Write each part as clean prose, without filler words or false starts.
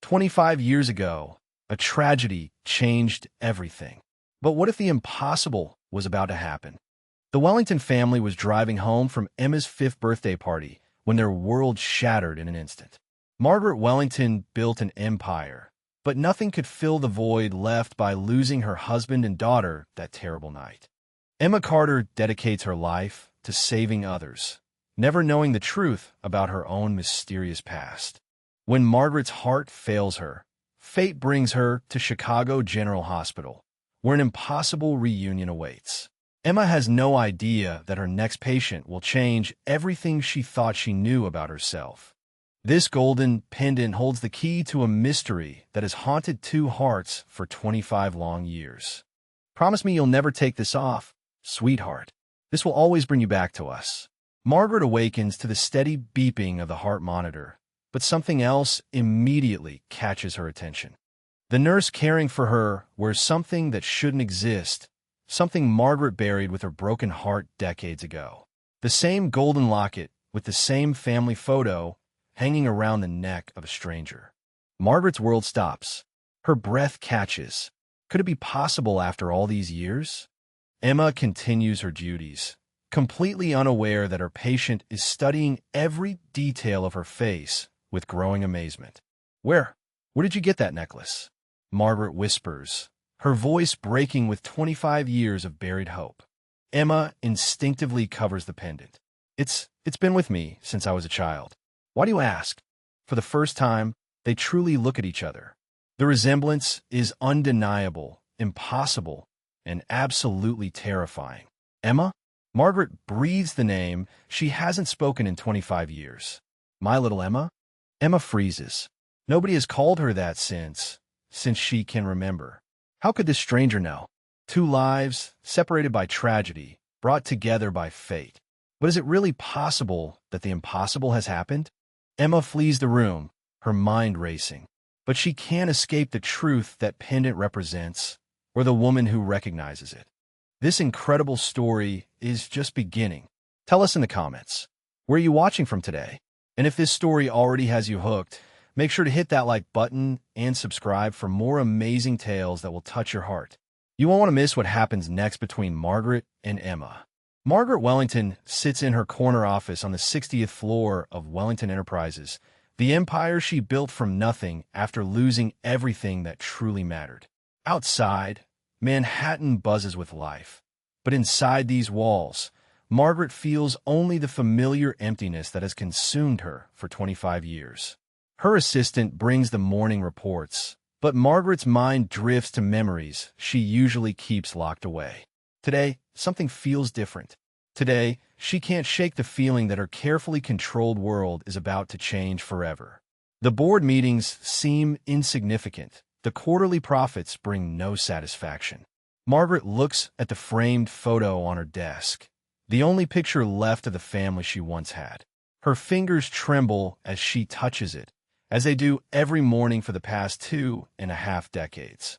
25 years ago, a tragedy changed everything. But what if the impossible was about to happen? The Wellington family was driving home from Emma's 5th birthday party when their world shattered in an instant. Margaret Wellington built an empire, but nothing could fill the void left by losing her husband and daughter that terrible night. Emma Carter dedicates her life to saving others, never knowing the truth about her own mysterious past. When Margaret's heart fails her, fate brings her to Chicago General Hospital, where an impossible reunion awaits. Emma has no idea that her next patient will change everything she thought she knew about herself. This golden pendant holds the key to a mystery that has haunted two hearts for 25 long years. Promise me you'll never take this off, sweetheart. This will always bring you back to us. Margaret awakens to the steady beeping of the heart monitor, but something else immediately catches her attention. The nurse caring for her wears something that shouldn't exist, something Margaret buried with her broken heart decades ago. The same golden locket with the same family photo hanging around the neck of a stranger. Margaret's world stops. Her breath catches. Could it be possible after all these years? Emma continues her duties, completely unaware that her patient is studying every detail of her face with growing amazement. Where did you get that necklace? Margaret whispers, her voice breaking with 25 years of buried hope. Emma instinctively covers the pendant. It's been with me since I was a child. Why do you ask? For the first time, they truly look at each other. The resemblance is undeniable, impossible, and absolutely terrifying. Emma? Margaret breathes the name she hasn't spoken in 25 years. My little Emma? Emma freezes. Nobody has called her that since she can remember. How could this stranger know? Two lives, separated by tragedy, brought together by fate. But is it really possible that the impossible has happened? Emma flees the room, her mind racing. But she can't escape the truth that pendant represents, or the woman who recognizes it. This incredible story is just beginning. Tell us in the comments, where are you watching from today? And if this story already has you hooked, make sure to hit that like button and subscribe for more amazing tales that will touch your heart. You won't want to miss what happens next between Margaret and Emma. Margaret Wellington sits in her corner office on the 60th floor of Wellington Enterprises, the empire she built from nothing after losing everything that truly mattered. Outside, Manhattan buzzes with life. But inside these walls, Margaret feels only the familiar emptiness that has consumed her for 25 years. Her assistant brings the morning reports, but Margaret's mind drifts to memories she usually keeps locked away. Today, something feels different. Today, she can't shake the feeling that her carefully controlled world is about to change forever. The board meetings seem insignificant. The quarterly profits bring no satisfaction. Margaret looks at the framed photo on her desk, the only picture left of the family she once had. Her fingers tremble as she touches it, as they do every morning for the past 2.5 decades.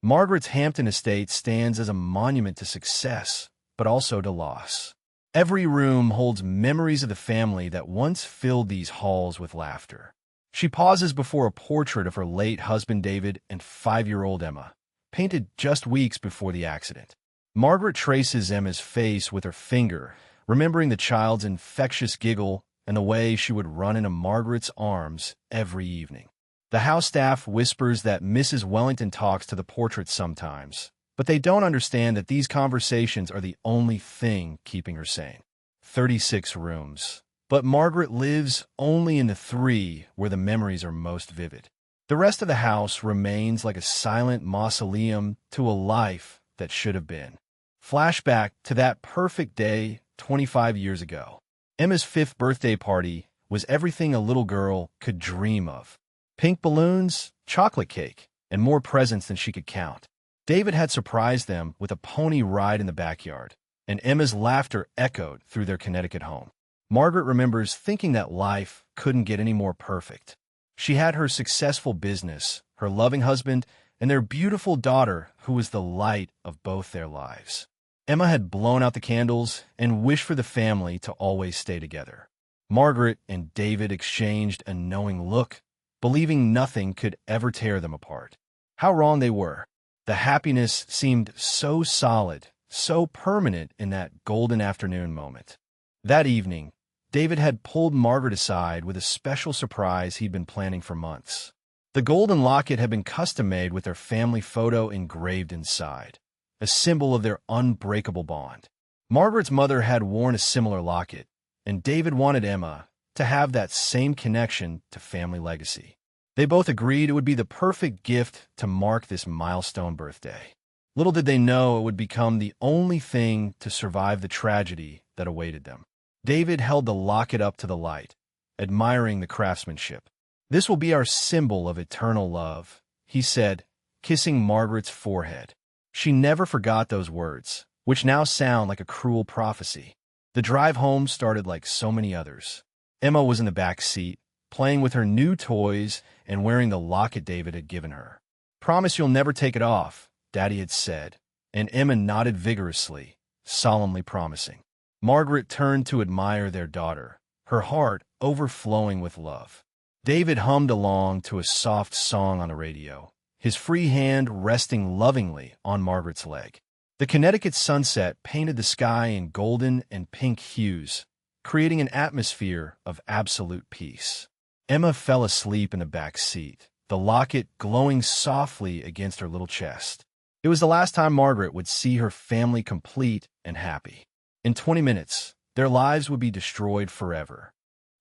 Margaret's Hampton estate stands as a monument to success, but also to loss. Every room holds memories of the family that once filled these halls with laughter. She pauses before a portrait of her late husband David and 5-year-old Emma, painted just weeks before the accident. Margaret traces Emma's face with her finger, remembering the child's infectious giggle and the way she would run into Margaret's arms every evening. The house staff whispers that Mrs. Wellington talks to the portrait sometimes, but they don't understand that these conversations are the only thing keeping her sane. 36 rooms. But Margaret lives only in the 3 where the memories are most vivid. The rest of the house remains like a silent mausoleum to a life that should have been. Flashback to that perfect day 25 years ago. Emma's 5th birthday party was everything a little girl could dream of. Pink balloons, chocolate cake, and more presents than she could count. David had surprised them with a pony ride in the backyard, and Emma's laughter echoed through their Connecticut home. Margaret remembers thinking that life couldn't get any more perfect. She had her successful business, her loving husband, and their beautiful daughter, who was the light of both their lives. Emma had blown out the candles and wished for the family to always stay together. Margaret and David exchanged a knowing look, believing nothing could ever tear them apart. How wrong they were. The happiness seemed so solid, so permanent in that golden afternoon moment. That evening, David had pulled Margaret aside with a special surprise he'd been planning for months. The golden locket had been custom-made with their family photo engraved inside, a symbol of their unbreakable bond. Margaret's mother had worn a similar locket, and David wanted Emma to have that same connection to family legacy. They both agreed it would be the perfect gift to mark this milestone birthday. Little did they know it would become the only thing to survive the tragedy that awaited them. David held the locket up to the light, admiring the craftsmanship. "This will be our symbol of eternal love," he said, kissing Margaret's forehead. She never forgot those words, which now sound like a cruel prophecy. The drive home started like so many others. Emma was in the back seat, playing with her new toys and wearing the locket David had given her. "Promise you'll never take it off," Daddy had said, and Emma nodded vigorously, solemnly promising. Margaret turned to admire their daughter, her heart overflowing with love. David hummed along to a soft song on the radio, his free hand resting lovingly on Margaret's leg. The Connecticut sunset painted the sky in golden and pink hues, creating an atmosphere of absolute peace. Emma fell asleep in the back seat, the locket glowing softly against her little chest. It was the last time Margaret would see her family complete and happy. In 20 minutes, their lives would be destroyed forever.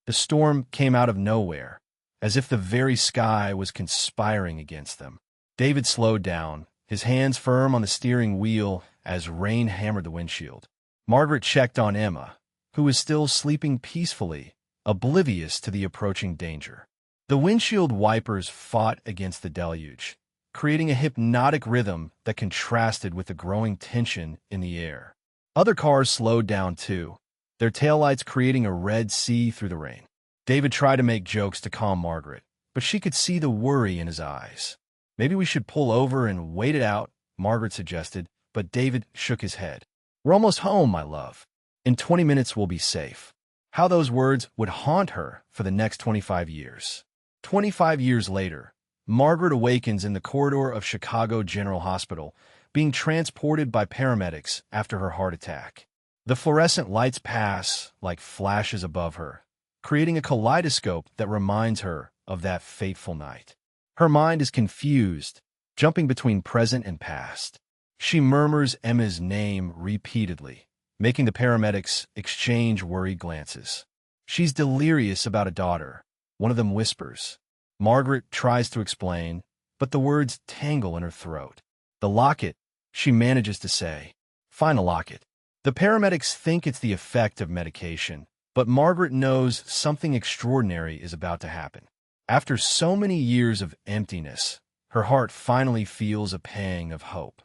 The storm came out of nowhere, as if the very sky was conspiring against them. David slowed down, his hands firm on the steering wheel as rain hammered the windshield. Margaret checked on Emma, who was still sleeping peacefully, oblivious to the approaching danger. The windshield wipers fought against the deluge, creating a hypnotic rhythm that contrasted with the growing tension in the air. Other cars slowed down too, their taillights creating a red sea through the rain. David tried to make jokes to calm Margaret, but she could see the worry in his eyes. "Maybe we should pull over and wait it out," Margaret suggested, but David shook his head. "We're almost home, my love. In 20 minutes we'll be safe." How those words would haunt her for the next 25 years. 25 years later, Margaret awakens in the corridor of Chicago General Hospital, being transported by paramedics after her heart attack. The fluorescent lights pass like flashes above her, creating a kaleidoscope that reminds her of that fateful night. Her mind is confused, jumping between present and past. She murmurs Emma's name repeatedly, making the paramedics exchange worried glances. She's delirious about a daughter, one of them whispers. Margaret tries to explain, but the words tangle in her throat. "The locket," she manages to say. "Find the locket." The paramedics think it's the effect of medication, but Margaret knows something extraordinary is about to happen. After so many years of emptiness, her heart finally feels a pang of hope.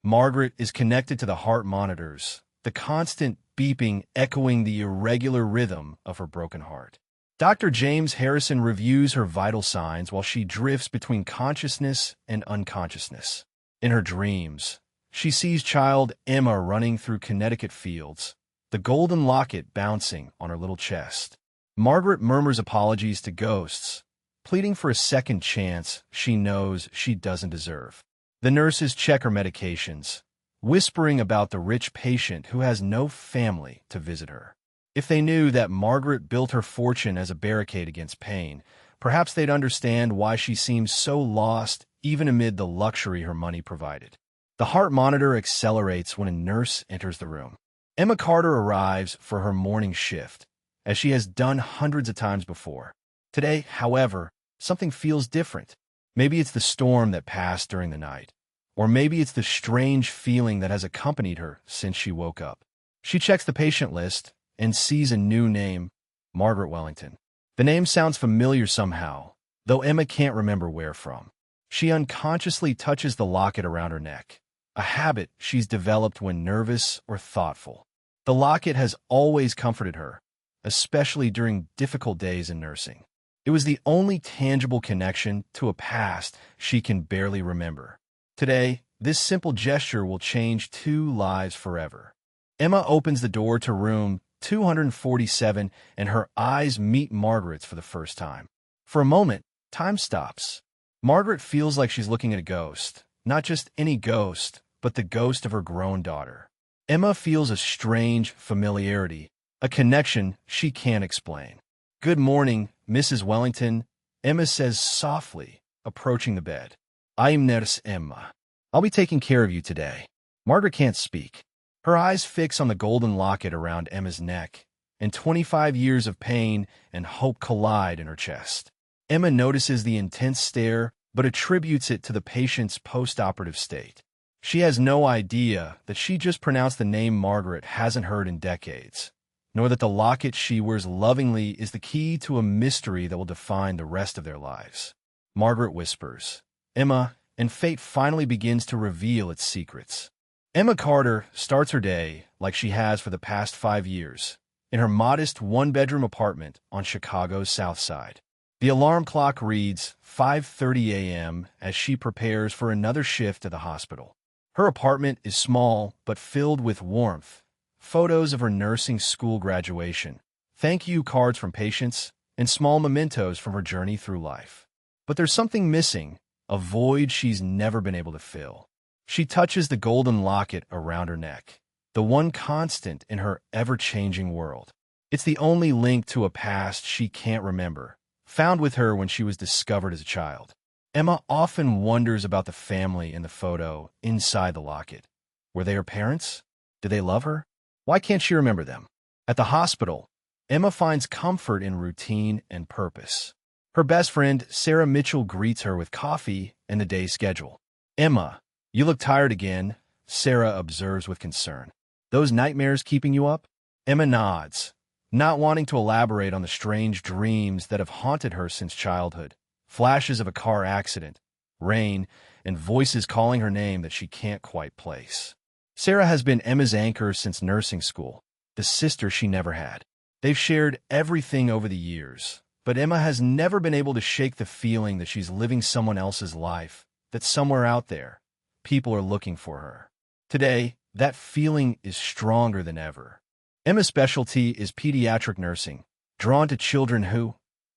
Margaret is connected to the heart monitors, the constant beeping echoing the irregular rhythm of her broken heart. Dr. James Harrison reviews her vital signs while she drifts between consciousness and unconsciousness. In her dreams, she sees child Emma running through Connecticut fields, the golden locket bouncing on her little chest. Margaret murmurs apologies to ghosts, pleading for a second chance she knows she doesn't deserve. The nurses check her medications, whispering about the rich patient who has no family to visit her. If they knew that Margaret built her fortune as a barricade against pain, perhaps they'd understand why she seems so lost even amid the luxury her money provided. The heart monitor accelerates when a nurse enters the room. Emma Carter arrives for her morning shift, as she has done hundreds of times before. Today, however, something feels different. Maybe it's the storm that passed during the night, or maybe it's the strange feeling that has accompanied her since she woke up. She checks the patient list and sees a new name, Margaret Wellington. The name sounds familiar somehow, though Emma can't remember where from. She unconsciously touches the locket around her neck, a habit she's developed when nervous or thoughtful. The locket has always comforted her, especially during difficult days in nursing. It was the only tangible connection to a past she can barely remember. Today, this simple gesture will change 2 lives forever. Emma opens the door to room 247, and her eyes meet Margaret's for the first time. For a moment, time stops. Margaret feels like she's looking at a ghost. Not just any ghost, but the ghost of her grown daughter. Emma feels a strange familiarity, a connection she can't explain. "Good morning, Mrs. Wellington," Emma says softly, approaching the bed. "I'm Nurse Emma. I'll be taking care of you today." Margaret can't speak. Her eyes fix on the golden locket around Emma's neck, and 25 years of pain and hope collide in her chest. Emma notices the intense stare, but attributes it to the patient's post-operative state. She has no idea that she just pronounced the name Margaret hasn't heard in decades, nor that the locket she wears lovingly is the key to a mystery that will define the rest of their lives. Margaret whispers, "Emma," and fate finally begins to reveal its secrets. Emma Carter starts her day like she has for the past 5 years, in her modest one-bedroom apartment on Chicago's South Side. The alarm clock reads 5:30 a.m. as she prepares for another shift at the hospital. Her apartment is small but filled with warmth, photos of her nursing school graduation, thank you cards from patients, and small mementos from her journey through life. But there's something missing, a void she's never been able to fill. She touches the golden locket around her neck, the one constant in her ever-changing world. It's the only link to a past she can't remember, found with her when she was discovered as a child. Emma often wonders about the family in the photo inside the locket. Were they her parents? Did they love her? Why can't she remember them? At the hospital, Emma finds comfort in routine and purpose. Her best friend, Sarah Mitchell, greets her with coffee and the day's schedule. "Emma, you look tired again," Sarah observes with concern. "Those nightmares keeping you up?" Emma nods, not wanting to elaborate on the strange dreams that have haunted her since childhood. Flashes of a car accident, rain, and voices calling her name that she can't quite place. Sarah has been Emma's anchor since nursing school, the sister she never had. They've shared everything over the years, but Emma has never been able to shake the feeling that she's living someone else's life, that somewhere out there, people are looking for her. Today, that feeling is stronger than ever. Emma's specialty is pediatric nursing, drawn to children who,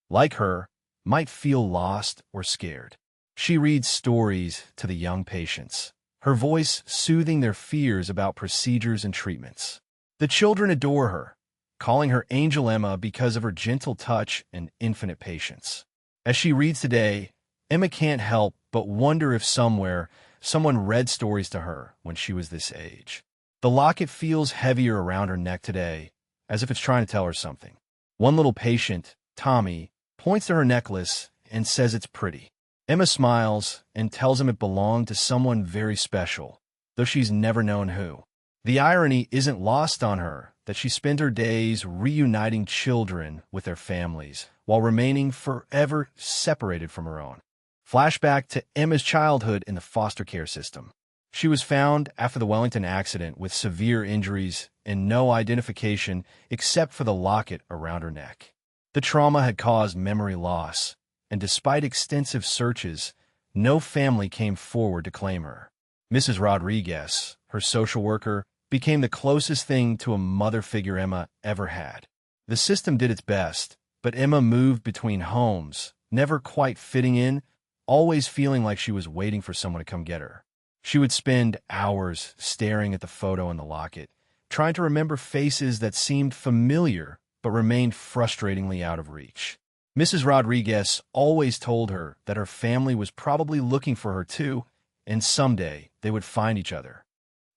like her, might feel lost or scared. She reads stories to the young patients, her voice soothing their fears about procedures and treatments. The children adore her, calling her Angel Emma because of her gentle touch and infinite patience. As she reads today, Emma can't help but wonder if somewhere, someone read stories to her when she was this age. The locket feels heavier around her neck today, as if it's trying to tell her something. One little patient, Tommy, points to her necklace and says it's pretty. Emma smiles and tells him it belonged to someone very special, though she's never known who. The irony isn't lost on her that she spent her days reuniting children with their families while remaining forever separated from her own. Flashback to Emma's childhood in the foster care system. She was found after the Wellington accident with severe injuries and no identification except for the locket around her neck. The trauma had caused memory loss, and despite extensive searches, no family came forward to claim her. Mrs. Rodriguez, her social worker, became the closest thing to a mother figure Emma ever had. The system did its best, but Emma moved between homes, never quite fitting in, always feeling like she was waiting for someone to come get her. She would spend hours staring at the photo in the locket, trying to remember faces that seemed familiar but remained frustratingly out of reach. Mrs. Rodriguez always told her that her family was probably looking for her too, and someday they would find each other.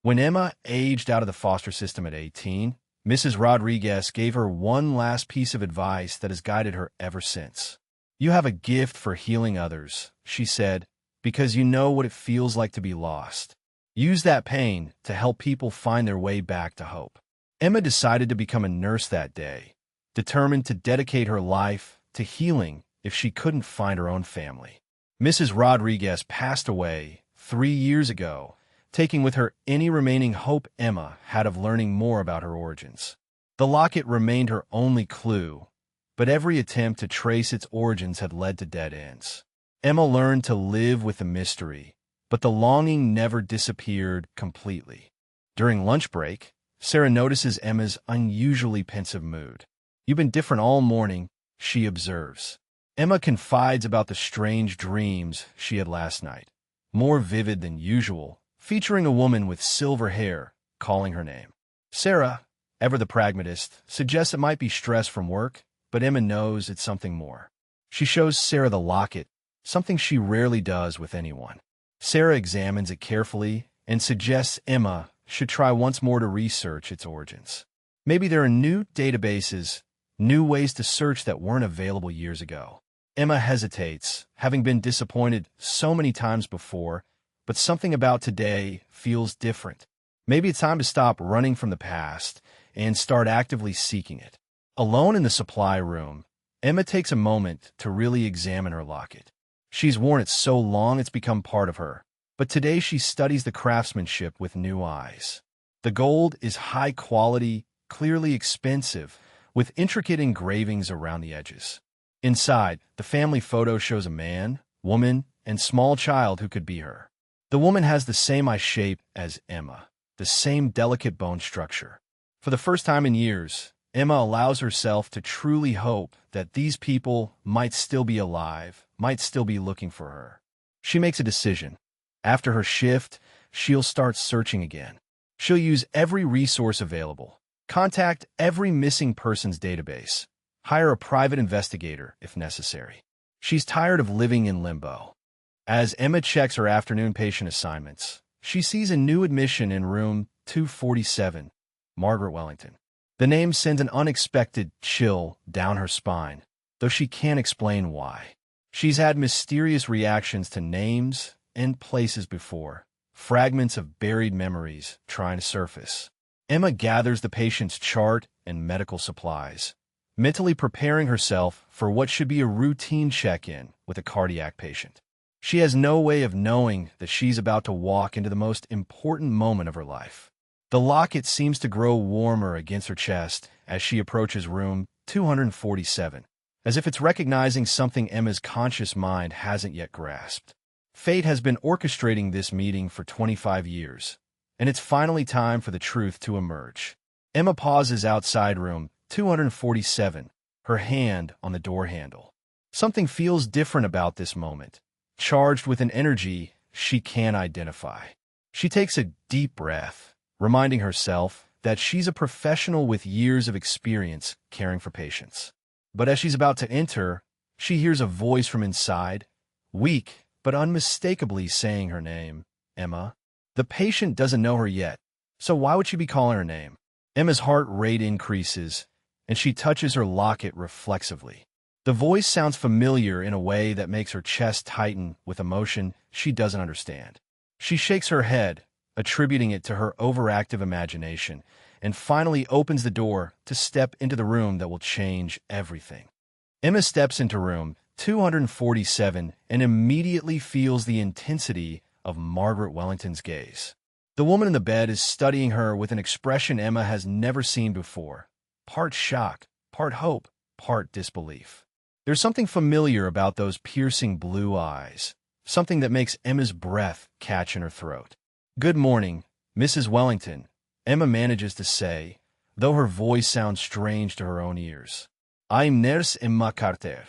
When Emma aged out of the foster system at 18, Mrs. Rodriguez gave her one last piece of advice that has guided her ever since. "You have a gift for healing others," she said, "because you know what it feels like to be lost. Use that pain to help people find their way back to hope." Emma decided to become a nurse that day, determined to dedicate her life to healing if she couldn't find her own family. Mrs. Rodriguez passed away 3 years ago, taking with her any remaining hope Emma had of learning more about her origins. The locket remained her only clue, but every attempt to trace its origins had led to dead ends. Emma learned to live with the mystery, but the longing never disappeared completely. During lunch break, Sarah notices Emma's unusually pensive mood. "You've been different all morning," she observes. Emma confides about the strange dreams she had last night, more vivid than usual, featuring a woman with silver hair calling her name. Sarah, ever the pragmatist, suggests it might be stress from work, but Emma knows it's something more. She shows Sarah the locket, something she rarely does with anyone. Sarah examines it carefully and suggests Emma should try once more to research its origins. Maybe there are new databases, new ways to search that weren't available years ago. Emma hesitates, having been disappointed so many times before, but something about today feels different. Maybe it's time to stop running from the past and start actively seeking it. Alone in the supply room, Emma takes a moment to really examine her locket. She's worn it so long it's become part of her, but today she studies the craftsmanship with new eyes. The gold is high quality, clearly expensive, with intricate engravings around the edges. Inside, the family photo shows a man, woman, and small child who could be her. The woman has the same eye shape as Emma, the same delicate bone structure. For the first time in years, Emma allows herself to truly hope that these people might still be alive, might still be looking for her. She makes a decision. After her shift, she'll start searching again. She'll use every resource available, contact every missing person's database, hire a private investigator if necessary. She's tired of living in limbo. As Emma checks her afternoon patient assignments, she sees a new admission in room 247, Margaret Wellington. The name sends an unexpected chill down her spine, though she can't explain why. She's had mysterious reactions to names and places before, fragments of buried memories trying to surface. Emma gathers the patient's chart and medical supplies, mentally preparing herself for what should be a routine check-in with a cardiac patient. She has no way of knowing that she's about to walk into the most important moment of her life. The locket seems to grow warmer against her chest as she approaches room 247, as if it's recognizing something Emma's conscious mind hasn't yet grasped. Fate has been orchestrating this meeting for 25 years, and it's finally time for the truth to emerge. Emma pauses outside room 247, her hand on the door handle. Something feels different about this moment, charged with an energy she can't identify. She takes a deep breath, reminding herself that she's a professional with years of experience caring for patients. But as she's about to enter, she hears a voice from inside, weak but unmistakably saying her name, Emma. The patient doesn't know her yet, so why would she be calling her name? Emma's heart rate increases, and she touches her locket reflexively. The voice sounds familiar in a way that makes her chest tighten with emotion she doesn't understand. She shakes her head, attributing it to her overactive imagination, and finally opens the door to step into the room that will change everything. Emma steps into room 247 and immediately feels the intensity of Margaret Wellington's gaze. The woman in the bed is studying her with an expression Emma has never seen before, part shock, part hope, part disbelief. There's something familiar about those piercing blue eyes, something that makes Emma's breath catch in her throat. "Good morning, Mrs. Wellington," Emma manages to say, though her voice sounds strange to her own ears. "I'm Nurse Emma Carter.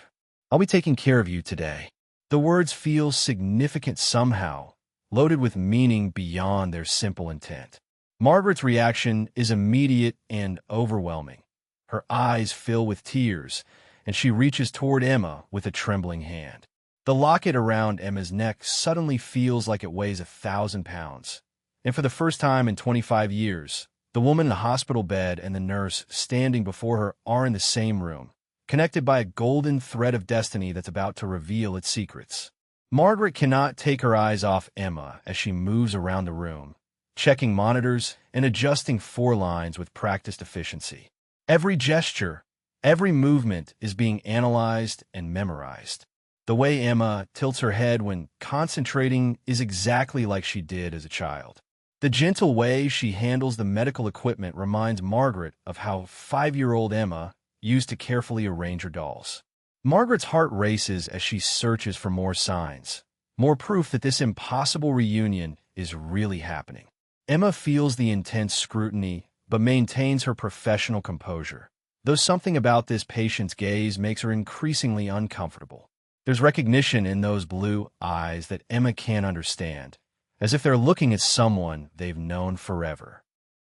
I'll be taking care of you today." The words feel significant somehow, loaded with meaning beyond their simple intent. Margaret's reaction is immediate and overwhelming. Her eyes fill with tears, and she reaches toward Emma with a trembling hand. The locket around Emma's neck suddenly feels like it weighs 1,000 pounds. And for the first time in 25 years, the woman in the hospital bed and the nurse standing before her are in the same room, connected by a golden thread of destiny that's about to reveal its secrets. Margaret cannot take her eyes off Emma as she moves around the room, checking monitors and adjusting four lines with practiced efficiency. Every gesture, every movement is being analyzed and memorized. The way Emma tilts her head when concentrating is exactly like she did as a child. The gentle way she handles the medical equipment reminds Margaret of how 5-year-old Emma used to carefully arrange her dolls. Margaret's heart races as she searches for more signs, more proof that this impossible reunion is really happening. Emma feels the intense scrutiny, but maintains her professional composure. though something about this patient's gaze makes her increasingly uncomfortable. There's recognition in those blue eyes that Emma can't understand, as if they're looking at someone they've known forever.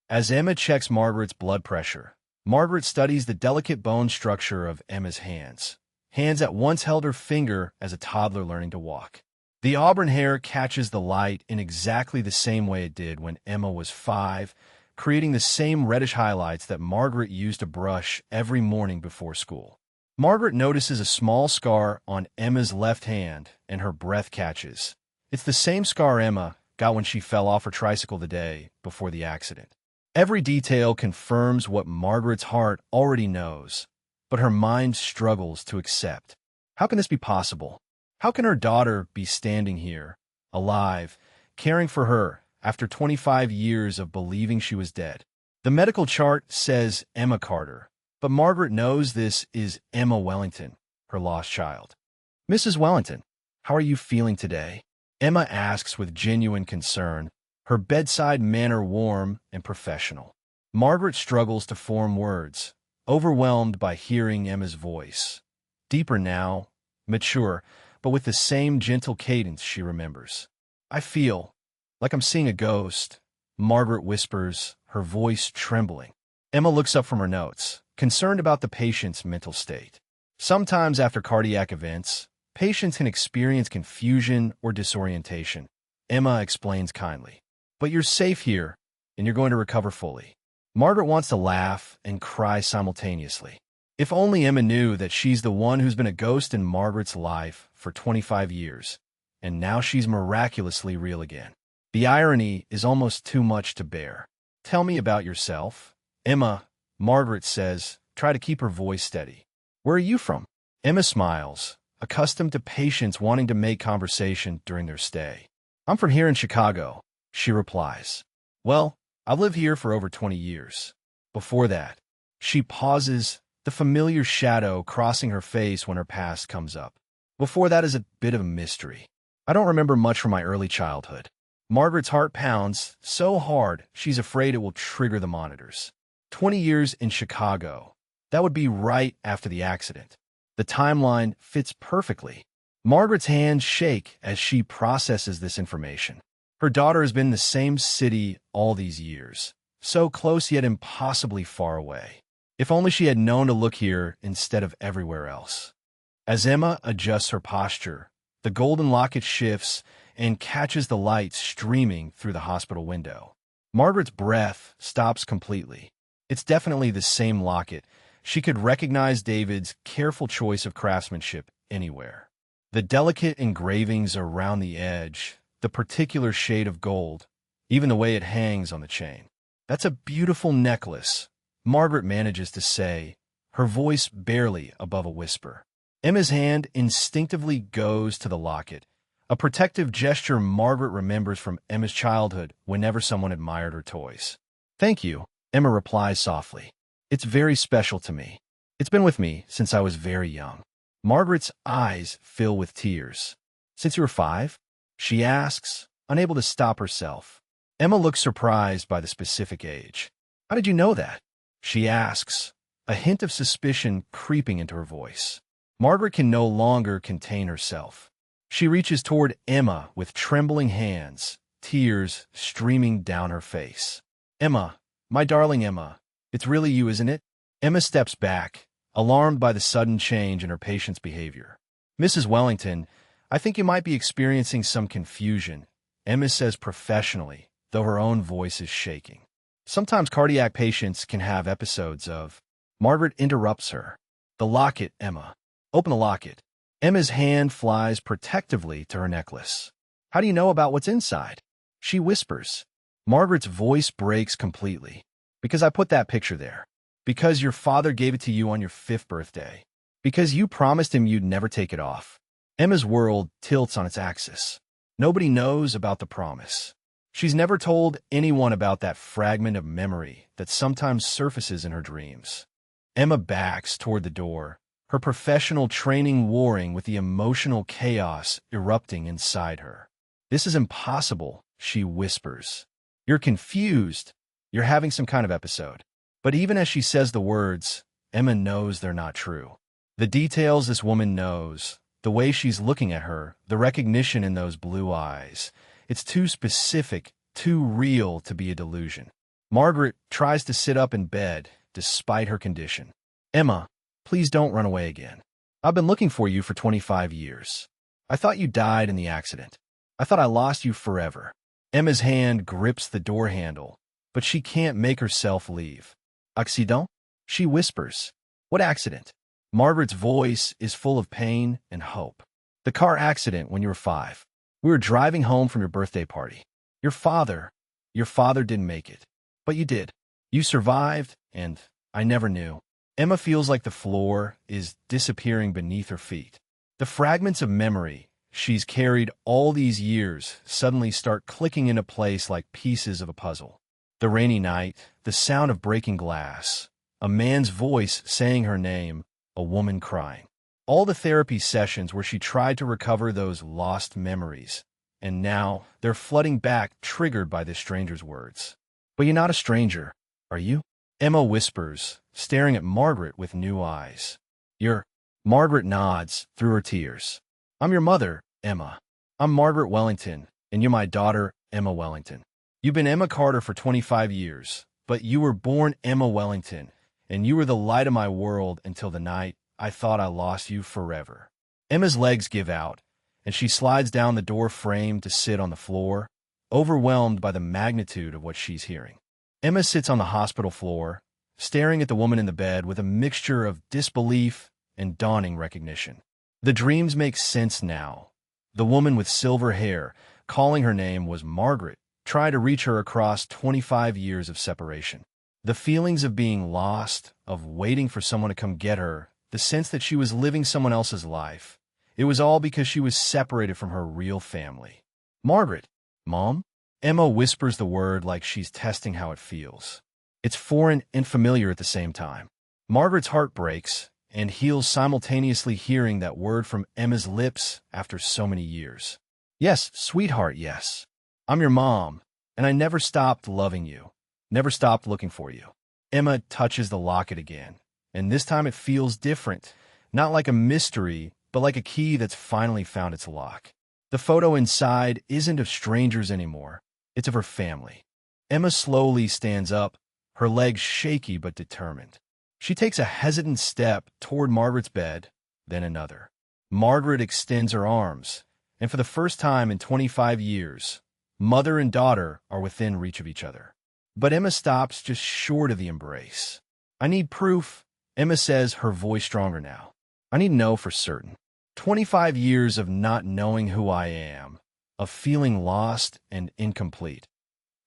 As Emma checks Margaret's blood pressure, Margaret studies the delicate bone structure of Emma's hands that once held her finger as a toddler learning to walk. The auburn hair catches the light in exactly the same way it did when Emma was 5, creating the same reddish highlights that Margaret used to brush every morning before school. Margaret notices a small scar on Emma's left hand, and her breath catches. It's the same scar Emma got when she fell off her tricycle the day before the accident. Every detail confirms what Margaret's heart already knows, but her mind struggles to accept. How can this be possible? How can her daughter be standing here, alive, caring for her after 25 years of believing she was dead? The medical chart says Emma Carter, but Margaret knows this is Emma Wellington, her lost child. "Mrs. Wellington, how are you feeling today?" Emma asks with genuine concern, her bedside manner warm and professional. Margaret struggles to form words, overwhelmed by hearing Emma's voice. Deeper now, mature, but with the same gentle cadence she remembers. "I feel like I'm seeing a ghost," Margaret whispers, her voice trembling. Emma looks up from her notes, concerned about the patient's mental state. Sometimes after cardiac events, patients can experience confusion or disorientation. Emma explains kindly. "But you're safe here, and you're going to recover fully." Margaret wants to laugh and cry simultaneously. If only Emma knew that she's the one who's been a ghost in Margaret's life for 25 years, and now she's miraculously real again. The irony is almost too much to bear. "Tell me about yourself." "Emma," Margaret says, try to keep her voice steady. "Where are you from?" Emma smiles, accustomed to patients wanting to make conversation during their stay. "I'm from here in Chicago," she replies. "Well, I've lived here for over 20 years. Before that." She pauses, the familiar shadow crossing her face when her past comes up. "Before that is a bit of a mystery. I don't remember much from my early childhood." Margaret's heart pounds so hard she's afraid it will trigger the monitors. 20 years in Chicago. That would be right after the accident. The timeline fits perfectly. Margaret's hands shake as she processes this information. Her daughter has been in the same city all these years, so close yet impossibly far away. If only she had known to look here instead of everywhere else. As Emma adjusts her posture, the golden locket shifts and catches the light streaming through the hospital window. Margaret's breath stops completely. It's definitely the same locket. She could recognize David's careful choice of craftsmanship anywhere. The delicate engravings around the edge, the particular shade of gold, even the way it hangs on the chain. "That's a beautiful necklace," Margaret manages to say, her voice barely above a whisper. Emma's hand instinctively goes to the locket, a protective gesture Margaret remembers from Emma's childhood whenever someone admired her toys. "Thank you," Emma replies softly. "It's very special to me. It's been with me since I was very young." Margaret's eyes fill with tears. "Since you were 5? She asks, unable to stop herself. Emma looks surprised by the specific age. "How did you know that?" she asks, a hint of suspicion creeping into her voice. Margaret can no longer contain herself. She reaches toward Emma with trembling hands, tears streaming down her face. "Emma, my darling Emma, it's really you, isn't it?" Emma steps back, alarmed by the sudden change in her patient's behavior. "Mrs. Wellington, I think you might be experiencing some confusion," Emma says professionally, though her own voice is shaking. "Sometimes cardiac patients can have episodes of—" Margaret interrupts her. "The locket, Emma. Open the locket." Emma's hand flies protectively to her necklace. "How do you know about what's inside?" she whispers. Margaret's voice breaks completely. "Because I put that picture there. Because your father gave it to you on your 5th birthday. Because you promised him you'd never take it off." Emma's world tilts on its axis. Nobody knows about the promise. She's never told anyone about that fragment of memory that sometimes surfaces in her dreams. Emma backs toward the door, her professional training warring with the emotional chaos erupting inside her. "This is impossible," she whispers. "You're confused. You're having some kind of episode." But even as she says the words, Emma knows they're not true. The details this woman knows, the way she's looking at her, the recognition in those blue eyes, it's too specific, too real to be a delusion. Margaret tries to sit up in bed, despite her condition. Emma, please don't run away again. I've been looking for you for 25 years. I thought you died in the accident. I thought I lost you forever. Emma's hand grips the door handle, but she can't make herself leave. Accident? She whispers. What accident? Margaret's voice is full of pain and hope. The car accident when you were 5. We were driving home from your birthday party. Your father didn't make it. But you did. You survived, and I never knew. Emma feels like the floor is disappearing beneath her feet. The fragments of memory she's carried all these years suddenly start clicking into place like pieces of a puzzle. The rainy night, the sound of breaking glass, a man's voice saying her name, a woman crying. All the therapy sessions where she tried to recover those lost memories, and now they're flooding back, triggered by this stranger's words. But you're not a stranger, are you? Emma whispers, staring at Margaret with new eyes. Margaret nods through her tears. I'm your mother, Emma. I'm Margaret Wellington, and you're my daughter, Emma Wellington. You've been Emma Carter for 25 years, but you were born Emma Wellington, and you were the light of my world until the night I thought I lost you forever. Emma's legs give out, and she slides down the door frame to sit on the floor, overwhelmed by the magnitude of what she's hearing. Emma sits on the hospital floor, staring at the woman in the bed with a mixture of disbelief and dawning recognition. The dreams make sense now. The woman with silver hair, calling her name, was Margaret, trying to reach her across 25 years of separation. The feelings of being lost, of waiting for someone to come get her, the sense that she was living someone else's life, it was all because she was separated from her real family. Margaret, Mom? Emma whispers the word like she's testing how it feels. It's foreign and familiar at the same time. Margaret's heart breaks and heals simultaneously hearing that word from Emma's lips after so many years. Yes, sweetheart, yes. I'm your mom, and I never stopped loving you, never stopped looking for you. Emma touches the locket again, and this time it feels different, not like a mystery, but like a key that's finally found its lock. The photo inside isn't of strangers anymore, it's of her family. Emma slowly stands up, her legs shaky but determined. She takes a hesitant step toward Margaret's bed, then another. Margaret extends her arms, and for the first time in 25 years, mother and daughter are within reach of each other. But Emma stops just short of the embrace. I need proof, Emma says, her voice stronger now. I need to know for certain. 25 years of not knowing who I am, of feeling lost and incomplete.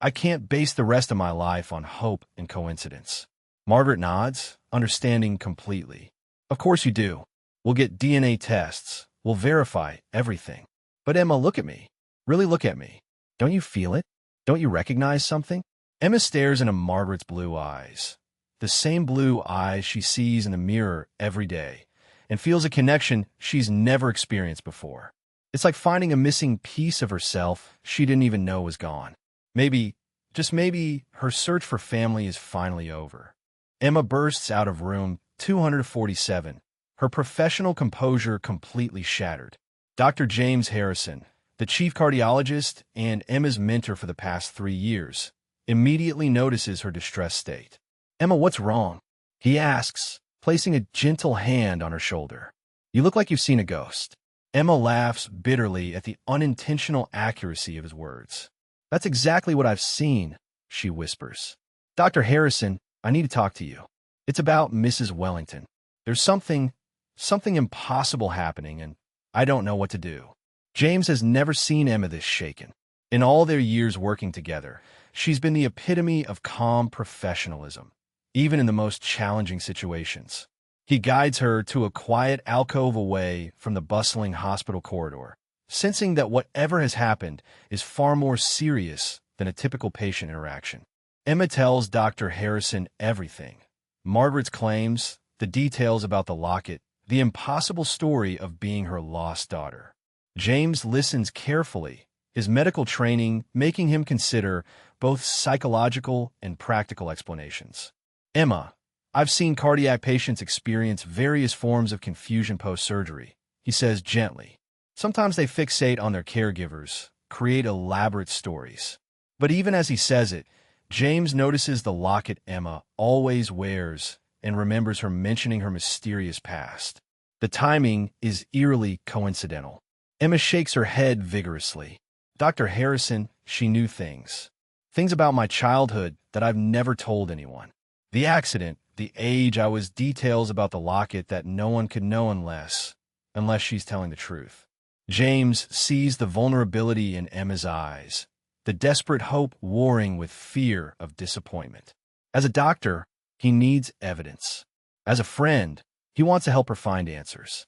I can't base the rest of my life on hope and coincidence. Margaret nods, understanding completely. Of course you do. We'll get DNA tests. We'll verify everything. But Emma, look at me. Really look at me. Don't you feel it? Don't you recognize something? Emma stares into Margaret's blue eyes. The same blue eyes she sees in the mirror every day, and feels a connection she's never experienced before. It's like finding a missing piece of herself she didn't even know was gone. Maybe, just maybe, her search for family is finally over. Emma bursts out of room 247, her professional composure completely shattered. Dr. James Harrison, the chief cardiologist and Emma's mentor for the past 3 years, immediately notices her distressed state. Emma, what's wrong? He asks, placing a gentle hand on her shoulder. You look like you've seen a ghost. Emma laughs bitterly at the unintentional accuracy of his words. That's exactly what I've seen, she whispers. Dr. Harrison, I need to talk to you. It's about Mrs. Wellington. There's something impossible happening, and I don't know what to do. James has never seen Emma this shaken. In all their years working together, she's been the epitome of calm professionalism, even in the most challenging situations. He guides her to a quiet alcove away from the bustling hospital corridor, sensing that whatever has happened is far more serious than a typical patient interaction. Emma tells Dr. Harrison everything. Margaret's claims, the details about the locket, the impossible story of being her lost daughter. James listens carefully, his medical training making him consider both psychological and practical explanations. Emma, I've seen cardiac patients experience various forms of confusion post-surgery, he says gently. Sometimes they fixate on their caregivers, create elaborate stories. But even as he says it, James notices the locket Emma always wears and remembers her mentioning her mysterious past. The timing is eerily coincidental. Emma shakes her head vigorously. Dr. Harrison, she knew things. Things about my childhood that I've never told anyone. The accident, the age I was, details about the locket that no one could know unless she's telling the truth. James sees the vulnerability in Emma's eyes, the desperate hope warring with fear of disappointment. As a doctor, he needs evidence. As a friend, he wants to help her find answers.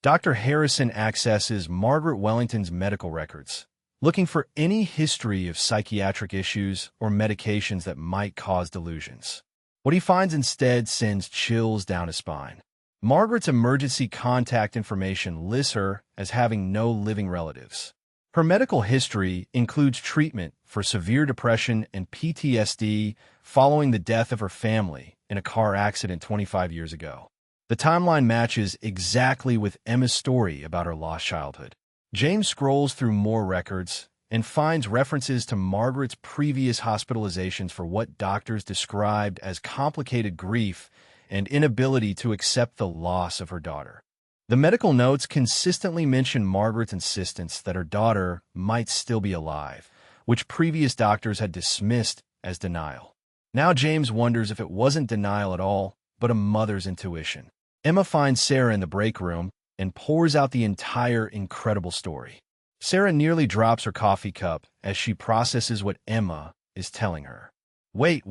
Dr. Harrison accesses Margaret Wellington's medical records, looking for any history of psychiatric issues or medications that might cause delusions. What he finds instead sends chills down his spine. Margaret's emergency contact information lists her as having no living relatives. Her medical history includes treatment for severe depression and PTSD following the death of her family in a car accident 25 years ago. The timeline matches exactly with Emma's story about her lost childhood. James scrolls through more records and finds references to Margaret's previous hospitalizations for what doctors described as complicated grief and inability to accept the loss of her daughter. The medical notes consistently mention Margaret's insistence that her daughter might still be alive, which previous doctors had dismissed as denial. Now James wonders if it wasn't denial at all, but a mother's intuition. Emma finds Sarah in the break room and pours out the entire incredible story. Sarah nearly drops her coffee cup as she processes what Emma is telling her. Wait,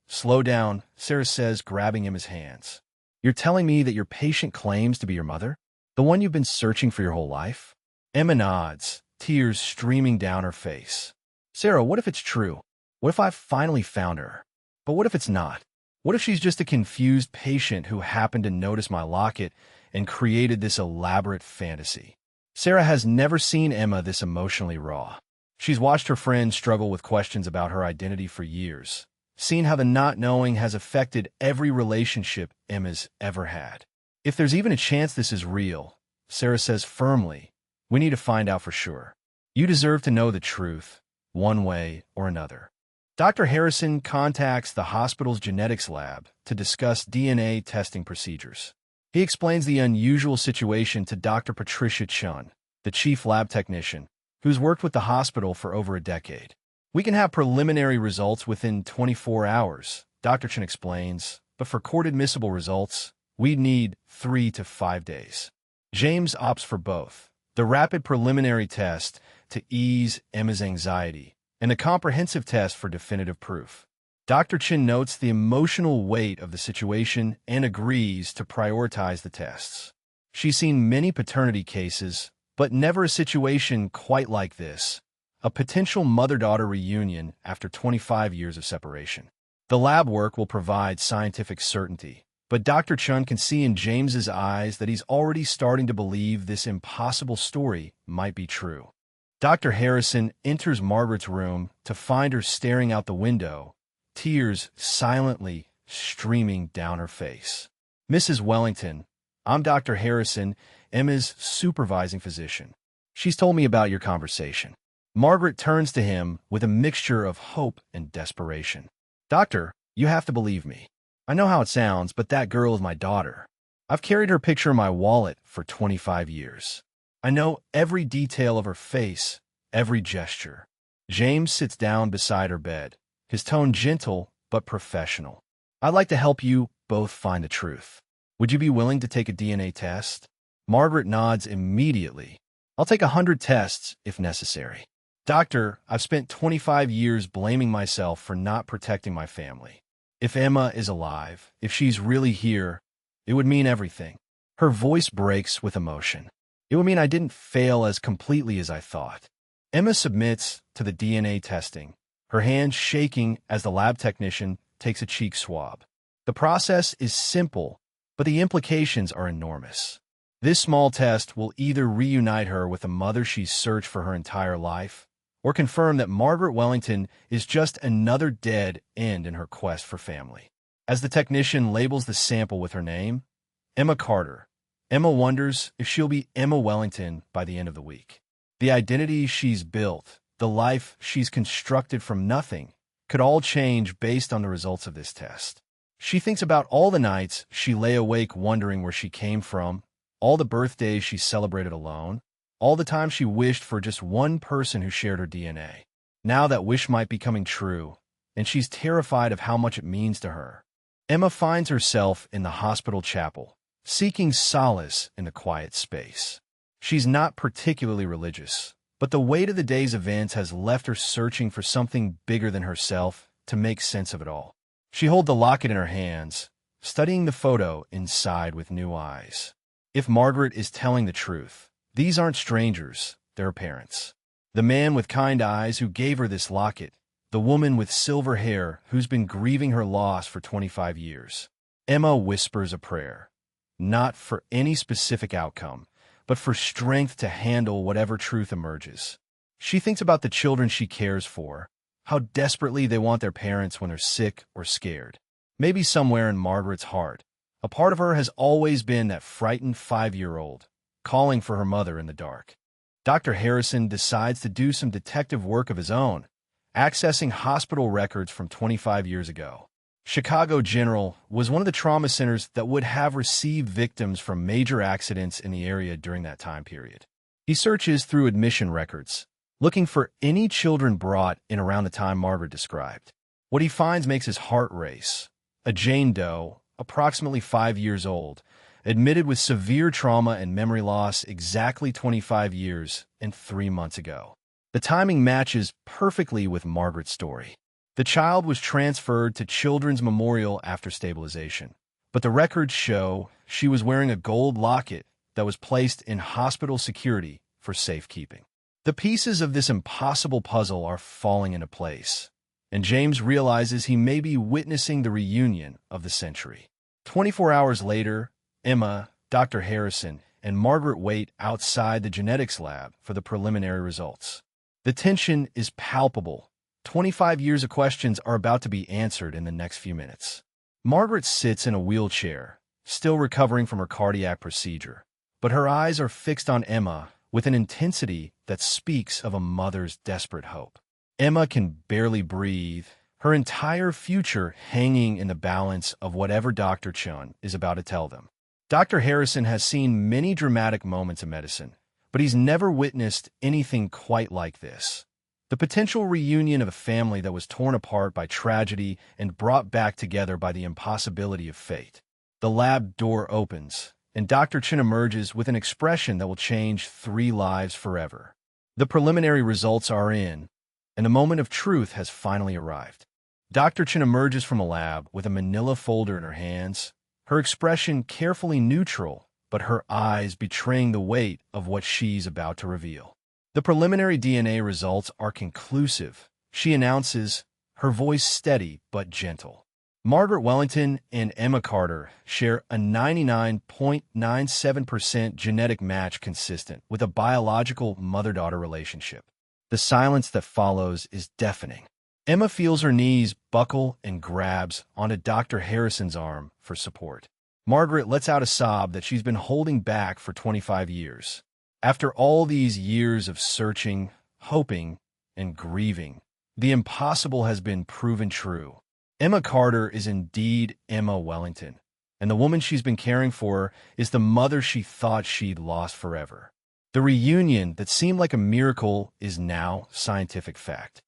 slow down, Sarah says, grabbing Emma's hands. You're telling me that your patient claims to be your mother? The one you've been searching for your whole life? Emma nods, tears streaming down her face. Sarah, what if it's true? What if I've finally found her? But what if it's not? What if she's just a confused patient who happened to notice my locket and created this elaborate fantasy? Sarah has never seen Emma this emotionally raw. She's watched her friends struggle with questions about her identity for years, seen how the not knowing has affected every relationship Emma's ever had. If there's even a chance this is real, Sarah says firmly, we need to find out for sure. You deserve to know the truth, one way or another. Dr. Harrison contacts the hospital's genetics lab to discuss DNA testing procedures. He explains the unusual situation to Dr. Patricia Chun, the chief lab technician, who's worked with the hospital for over a decade. We can have preliminary results within 24 hours, Dr. Chun explains, but for court-admissible results, we'd need 3 to 5 days. James opts for both, the rapid preliminary test to ease Emma's anxiety, and a comprehensive test for definitive proof. Dr. Chin notes the emotional weight of the situation and agrees to prioritize the tests. She's seen many paternity cases, but never a situation quite like this, a potential mother-daughter reunion after 25 years of separation. The lab work will provide scientific certainty, but Dr. Chun can see in James's eyes that he's already starting to believe this impossible story might be true. Dr. Harrison enters Margaret's room to find her staring out the window, tears silently streaming down her face. Mrs. Wellington, I'm Dr. Harrison, Emma's supervising physician. She's told me about your conversation. Margaret turns to him with a mixture of hope and desperation. Doctor, you have to believe me. I know how it sounds, but that girl is my daughter. I've carried her picture in my wallet for 25 years. I know every detail of her face, every gesture. James sits down beside her bed, his tone gentle but professional. I'd like to help you both find the truth. Would you be willing to take a DNA test? Margaret nods immediately. I'll take 100 tests if necessary. Doctor, I've spent 25 years blaming myself for not protecting my family. If Emma is alive, if she's really here, it would mean everything. Her voice breaks with emotion. It would mean I didn't fail as completely as I thought. Emma submits to the DNA testing, her hands shaking as the lab technician takes a cheek swab. The process is simple, but the implications are enormous. This small test will either reunite her with a mother she's searched for her entire life, or confirm that Margaret Wellington is just another dead end in her quest for family. As the technician labels the sample with her name, Emma Carter, Emma wonders if she'll be Emma Wellington by the end of the week. The identity she's built, the life she's constructed from nothing, could all change based on the results of this test. She thinks about all the nights she lay awake wondering where she came from, all the birthdays she celebrated alone, all the time she wished for just one person who shared her DNA. Now that wish might be coming true, and she's terrified of how much it means to her. Emma finds herself in the hospital chapel, seeking solace in the quiet space. She's not particularly religious, but the weight of the day's events has left her searching for something bigger than herself to make sense of it all. She holds the locket in her hands, studying the photo inside with new eyes. If Margaret is telling the truth, these aren't strangers, they're her parents. The man with kind eyes who gave her this locket, the woman with silver hair who's been grieving her loss for 25 years. Emma whispers a prayer, not for any specific outcome, but for strength to handle whatever truth emerges. She thinks about the children she cares for, how desperately they want their parents when they're sick or scared. Maybe somewhere in Margaret's heart, a part of her has always been that frightened 5-year-old, calling for her mother in the dark. Dr. Harrison decides to do some detective work of his own, accessing hospital records from 25 years ago. Chicago General was one of the trauma centers that would have received victims from major accidents in the area during that time period. He searches through admission records, looking for any children brought in around the time Margaret described. What he finds makes his heart race. A Jane Doe, approximately 5 years old, admitted with severe trauma and memory loss exactly 25 years and 3 months ago. The timing matches perfectly with Margaret's story. The child was transferred to Children's Memorial after stabilization, but the records show she was wearing a gold locket that was placed in hospital security for safekeeping. The pieces of this impossible puzzle are falling into place, and James realizes he may be witnessing the reunion of the century. 24 hours later, Emma, Dr. Harrison, and Margaret wait outside the genetics lab for the preliminary results. The tension is palpable. 25 years of questions are about to be answered in the next few minutes. Margaret sits in a wheelchair, still recovering from her cardiac procedure, but her eyes are fixed on Emma with an intensity that speaks of a mother's desperate hope. Emma can barely breathe, her entire future hanging in the balance of whatever Dr. Chun is about to tell them. Dr. Harrison has seen many dramatic moments in medicine, but he's never witnessed anything quite like this. The potential reunion of a family that was torn apart by tragedy and brought back together by the impossibility of fate. The lab door opens, and Dr. Chin emerges with an expression that will change 3 lives forever. The preliminary results are in, and the moment of truth has finally arrived. Dr. Chin emerges from the lab with a manila folder in her hands, her expression carefully neutral, but her eyes betraying the weight of what she's about to reveal. The preliminary DNA results are conclusive, she announces, her voice steady but gentle. Margaret Wellington and Emma Carter share a 99.97% genetic match consistent with a biological mother-daughter relationship. The silence that follows is deafening. Emma feels her knees buckle and grabs onto Dr. Harrison's arm for support. Margaret lets out a sob that she's been holding back for 25 years. After all these years of searching, hoping, and grieving, the impossible has been proven true. Emma Carter is indeed Emma Wellington, and the woman she's been caring for is the mother she thought she'd lost forever. The reunion that seemed like a miracle is now scientific fact.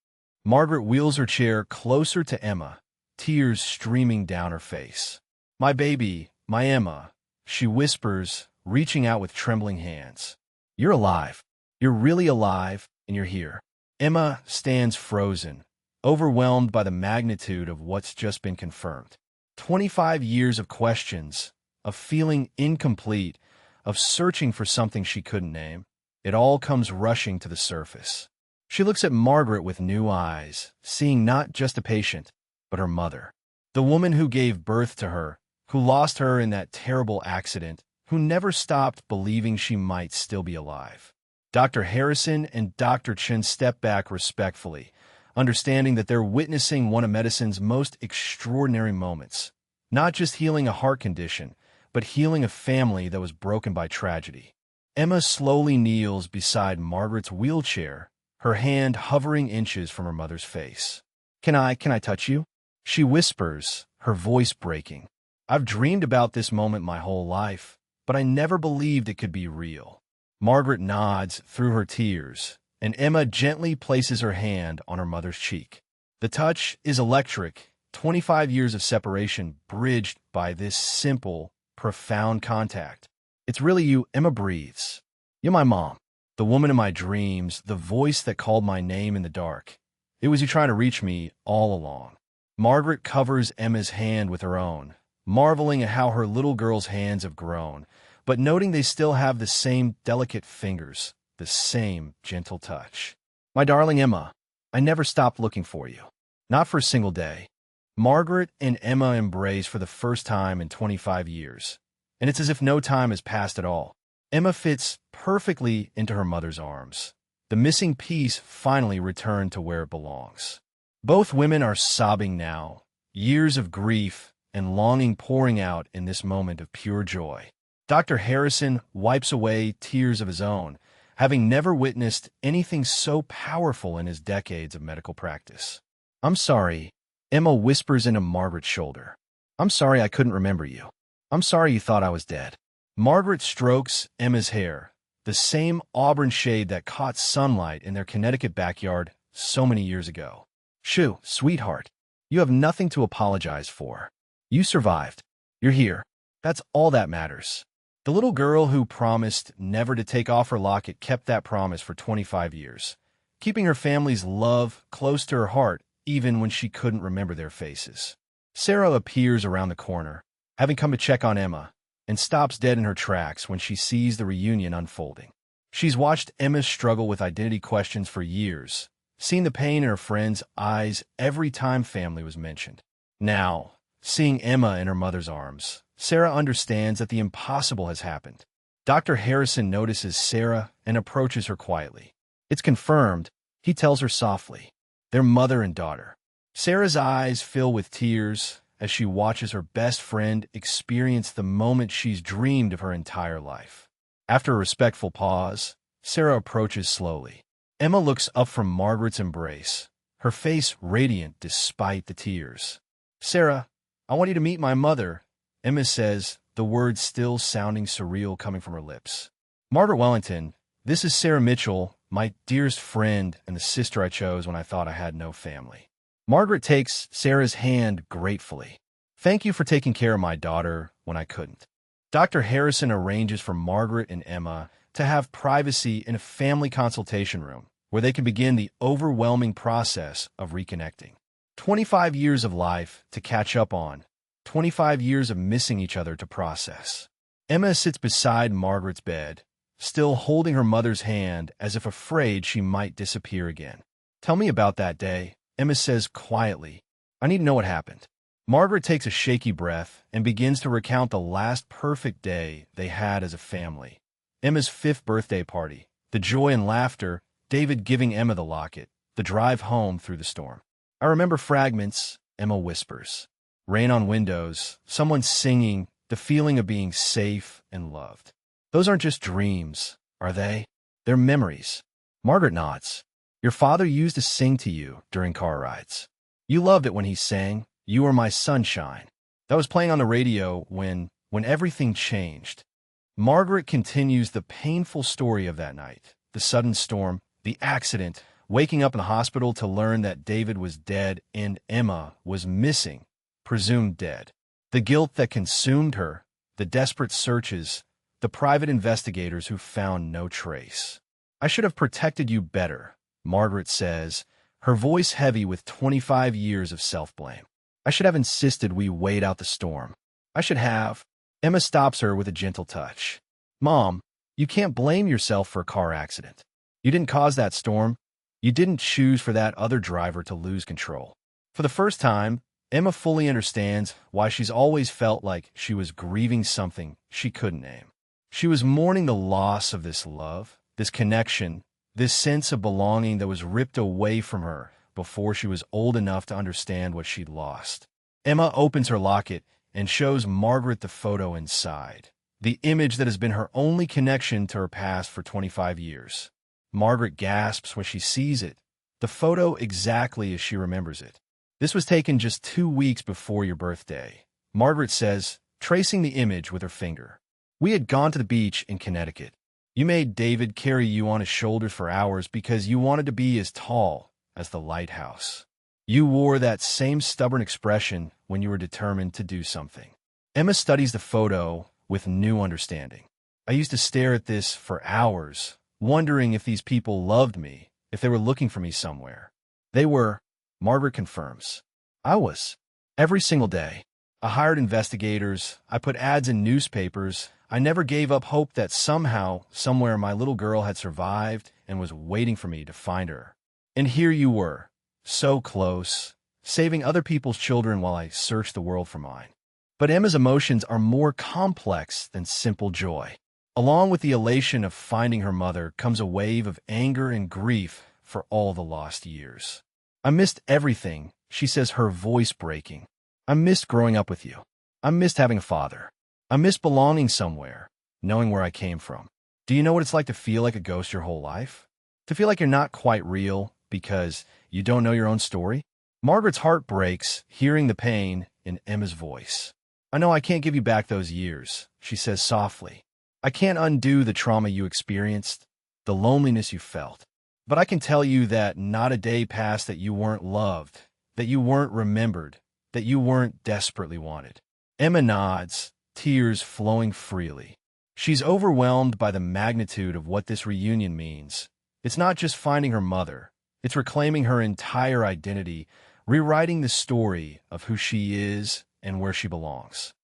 Margaret wheels her chair closer to Emma, tears streaming down her face. "My baby, my Emma," she whispers, reaching out with trembling hands. "You're alive. You're really alive, and you're here." Emma stands frozen, overwhelmed by the magnitude of what's just been confirmed. 25 years of questions, of feeling incomplete, of searching for something she couldn't name. It all comes rushing to the surface. She looks at Margaret with new eyes, seeing not just a patient, but her mother. The woman who gave birth to her, who lost her in that terrible accident, who never stopped believing she might still be alive. Dr. Harrison and Dr. Chin step back respectfully, understanding that they're witnessing one of medicine's most extraordinary moments, Not just healing a heart condition, but healing a family that was broken by tragedy. Emma slowly kneels beside Margaret's wheelchair, her hand hovering inches from her mother's face. Can I touch you?" She whispers, her voice breaking. "I've dreamed about this moment my whole life, but I never believed it could be real." Margaret nods through her tears, and Emma gently places her hand on her mother's cheek. The touch is electric, 25 years of separation bridged by this simple, profound contact. "It's really you," Emma breathes. "You're my mom, the woman in my dreams, the voice that called my name in the dark. It was you trying to reach me all along." Margaret covers Emma's hand with her own, marveling at how her little girl's hands have grown, but noting they still have the same delicate fingers, the same gentle touch. "My darling Emma, I never stopped looking for you. Not for a single day." Margaret and Emma embrace for the first time in 25 years, and it's as if no time has passed at all. Emma fits perfectly into her mother's arms. The missing piece finally returned to where it belongs. Both women are sobbing now, years of grief and longing pouring out in this moment of pure joy. Dr. Harrison wipes away tears of his own, having never witnessed anything so powerful in his decades of medical practice. "I'm sorry," Emma whispers into Margaret's shoulder. "I'm sorry I couldn't remember you. I'm sorry you thought I was dead." Margaret strokes Emma's hair, the same auburn shade that caught sunlight in their Connecticut backyard so many years ago. "Shoo, sweetheart, you have nothing to apologize for. You survived. You're here. That's all that matters." The little girl who promised never to take off her locket kept that promise for 25 years, keeping her family's love close to her heart even when she couldn't remember their faces. Sarah appears around the corner, having come to check on Emma, and stops dead in her tracks when she sees the reunion unfolding. She's watched Emma struggle with identity questions for years, seen the pain in her friends' eyes every time family was mentioned. Now, seeing Emma in her mother's arms, Sarah understands that the impossible has happened. Dr. Harrison notices Sarah and approaches her quietly. "It's confirmed," he tells her softly. "They're mother and daughter." Sarah's eyes fill with tears as she watches her best friend experience the moment she's dreamed of her entire life. After a respectful pause, Sarah approaches slowly. Emma looks up from Margaret's embrace, her face radiant despite the tears. "Sarah, I want you to meet my mother," Emma says, the words still sounding surreal coming from her lips. "Margaret Wellington, this is Sarah Mitchell, my dearest friend and the sister I chose when I thought I had no family." Margaret takes Sarah's hand gratefully. "Thank you for taking care of my daughter when I couldn't." Dr. Harrison arranges for Margaret and Emma to have privacy in a family consultation room where they can begin the overwhelming process of reconnecting. 25 years of life to catch up on, 25 years of missing each other to process. Emma sits beside Margaret's bed, still holding her mother's hand as if afraid she might disappear again. "Tell me about that day," Emma says quietly. "I need to know what happened." Margaret takes a shaky breath and begins to recount the last perfect day they had as a family. Emma's 5th birthday party, the joy and laughter, David giving Emma the locket, the drive home through the storm. "I remember fragments," Emma whispers. Rain on windows, someone singing, the feeling of being safe and loved. "Those aren't just dreams, are they? They're memories." Margaret nods. "Your father used to sing to you during car rides. You loved it when he sang, 'You Are My Sunshine.' That was playing on the radio when everything changed." Margaret continues the painful story of that night, the sudden storm, the accident, waking up in the hospital to learn that David was dead and Emma was missing, presumed dead. The guilt that consumed her, the desperate searches, the private investigators who found no trace. "I should have protected you better," Margaret says, her voice heavy with 25 years of self-blame. "I should have insisted we wait out the storm. I should have." Emma stops her with a gentle touch. "Mom, you can't blame yourself for a car accident. You didn't cause that storm. You didn't choose for that other driver to lose control." For the first time, Emma fully understands why she's always felt like she was grieving something she couldn't name. She was mourning the loss of this love, this connection, this sense of belonging that was ripped away from her before she was old enough to understand what she'd lost. Emma opens her locket and shows Margaret the photo inside, the image that has been her only connection to her past for 25 years. Margaret gasps when she sees it, the photo exactly as she remembers it. This was taken just 2 weeks before your birthday, Margaret says, tracing the image with her finger. We had gone to the beach in Connecticut. You made David carry you on his shoulders for hours because you wanted to be as tall as the lighthouse. You wore that same stubborn expression when you were determined to do something. Emma studies the photo with new understanding. I used to stare at this for hours, wondering if these people loved me, if they were looking for me somewhere. They were, Margaret confirms. I was. Every single day. I hired investigators. I put ads in newspapers. I never gave up hope that somehow, somewhere, my little girl had survived and was waiting for me to find her. And here you were, so close, saving other people's children while I searched the world for mine. But Emma's emotions are more complex than simple joy. Along with the elation of finding her mother comes a wave of anger and grief for all the lost years. I missed everything, she says, her voice breaking. I missed growing up with you. I missed having a father. I missed belonging somewhere, knowing where I came from. Do you know what it's like to feel like a ghost your whole life? To feel like you're not quite real because you don't know your own story? Margaret's heart breaks, hearing the pain in Emma's voice. I know I can't give you back those years, she says softly. I can't undo the trauma you experienced, the loneliness you felt. But I can tell you that not a day passed that you weren't loved, that you weren't remembered, that you weren't desperately wanted. Emma nods, tears flowing freely. She's overwhelmed by the magnitude of what this reunion means. It's not just finding her mother. It's reclaiming her entire identity, rewriting the story of who she is and where she belongs.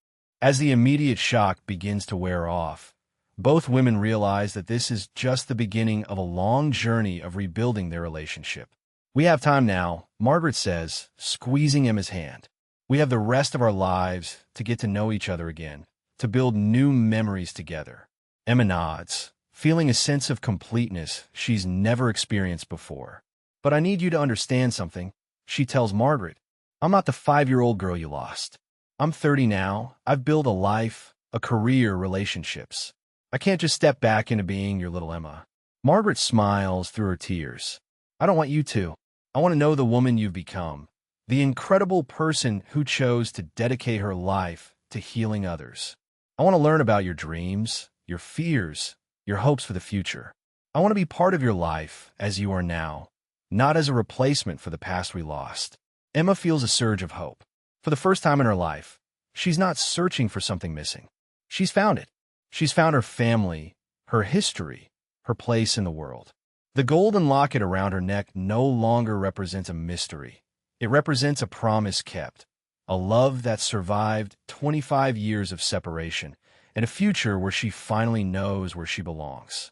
As the immediate shock begins to wear off, both women realize that this is just the beginning of a long journey of rebuilding their relationship. We have time now, Margaret says, squeezing Emma's hand. We have the rest of our lives to get to know each other again, to build new memories together. Emma nods, feeling a sense of completeness she's never experienced before. But I need you to understand something, she tells Margaret. I'm not the 5-year-old girl you lost. I'm 30 now. I've built a life, a career, relationships. I can't just step back into being your little Emma. Margaret smiles through her tears. I don't want you to. I want to know the woman you've become, the incredible person who chose to dedicate her life to healing others. I want to learn about your dreams, your fears, your hopes for the future. I want to be part of your life as you are now, not as a replacement for the past we lost. Emma feels a surge of hope. For the first time in her life, she's not searching for something missing. She's found it. She's found her family, her history, her place in the world. The golden locket around her neck no longer represents a mystery. It represents a promise kept, a love that survived 25 years of separation, and a future where she finally knows where she belongs.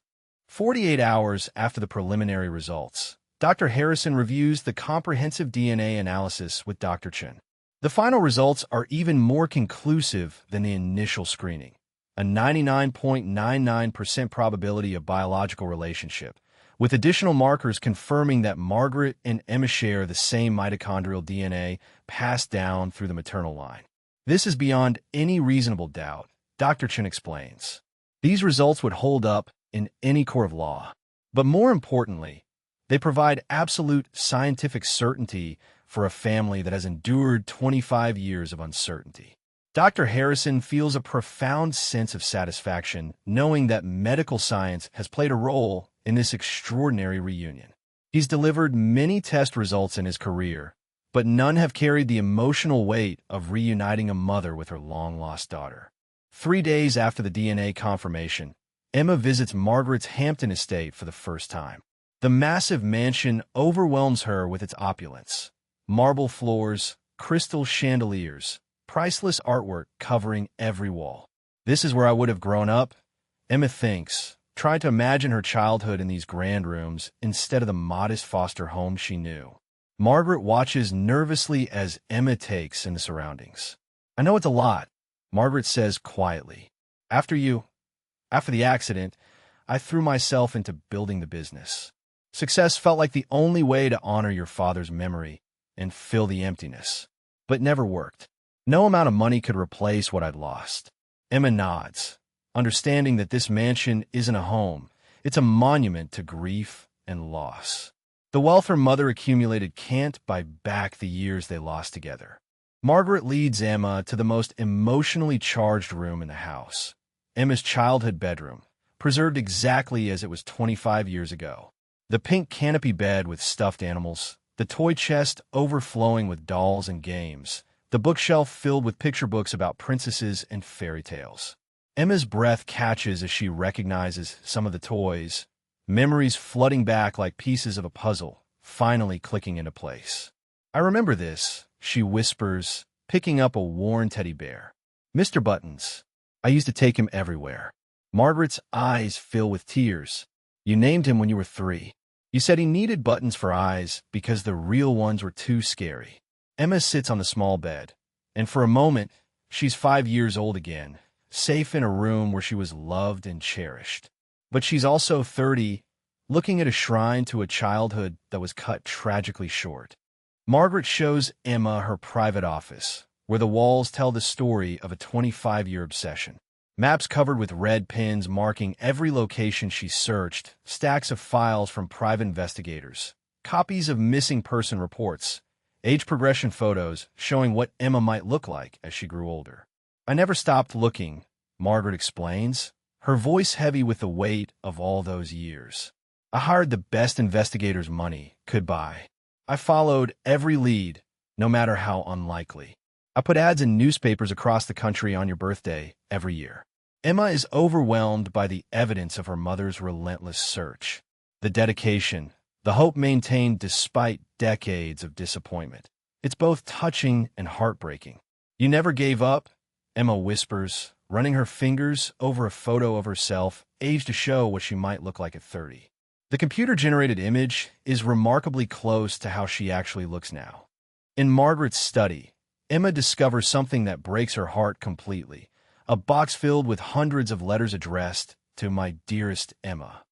48 hours after the preliminary results, Dr. Harrison reviews the comprehensive DNA analysis with Dr. Chen. The final results are even more conclusive than the initial screening. A 99.99% probability of biological relationship, with additional markers confirming that Margaret and Emma share the same mitochondrial DNA passed down through the maternal line. This is beyond any reasonable doubt, Dr. Chen explains. These results would hold up in any court of law. But more importantly, they provide absolute scientific certainty for a family that has endured 25 years of uncertainty. Dr. Harrison feels a profound sense of satisfaction knowing that medical science has played a role in this extraordinary reunion. He's delivered many test results in his career, but none have carried the emotional weight of reuniting a mother with her long-lost daughter. 3 days after the DNA confirmation, Emma visits Margaret's Hampton estate for the first time. The massive mansion overwhelms her with its opulence. Marble floors, crystal chandeliers, priceless artwork covering every wall. This is where I would have grown up, Emma thinks, trying to imagine her childhood in these grand rooms instead of the modest foster home she knew. Margaret watches nervously as Emma takes in the surroundings. I know it's a lot, Margaret says quietly. After the accident, I threw myself into building the business. Success felt like the only way to honor your father's memory and fill the emptiness, but never worked. No amount of money could replace what I'd lost. Emma nods, understanding that this mansion isn't a home. It's a monument to grief and loss. The wealth her mother accumulated can't buy back the years they lost together. Margaret leads Emma to the most emotionally charged room in the house. Emma's childhood bedroom, preserved exactly as it was 25 years ago. The pink canopy bed with stuffed animals, the toy chest overflowing with dolls and games, the bookshelf filled with picture books about princesses and fairy tales. Emma's breath catches as she recognizes some of the toys, memories flooding back like pieces of a puzzle, finally clicking into place. "I remember this," she whispers, picking up a worn teddy bear. "Mr. Buttons. I used to take him everywhere." Margaret's eyes fill with tears. "You named him when you were 3. You said he needed buttons for eyes because the real ones were too scary." Emma sits on the small bed, and for a moment, she's 5 years old again, safe in a room where she was loved and cherished. But she's also 30, looking at a shrine to a childhood that was cut tragically short. Margaret shows Emma her private office, where the walls tell the story of a 25-year obsession. Maps covered with red pins marking every location she searched, stacks of files from private investigators, copies of missing person reports, age progression photos showing what Emma might look like as she grew older. "I never stopped looking," Margaret explains, her voice heavy with the weight of all those years. "I hired the best investigators money could buy. I followed every lead, no matter how unlikely. I put ads in newspapers across the country on your birthday every year." Emma is overwhelmed by the evidence of her mother's relentless search. The dedication, the hope maintained despite decades of disappointment. It's both touching and heartbreaking. "You never gave up," Emma whispers, running her fingers over a photo of herself, aged to show what she might look like at 30. The computer-generated image is remarkably close to how she actually looks now. In Margaret's study, Emma discovers something that breaks her heart completely. A box filled with hundreds of letters addressed to "My dearest Emma."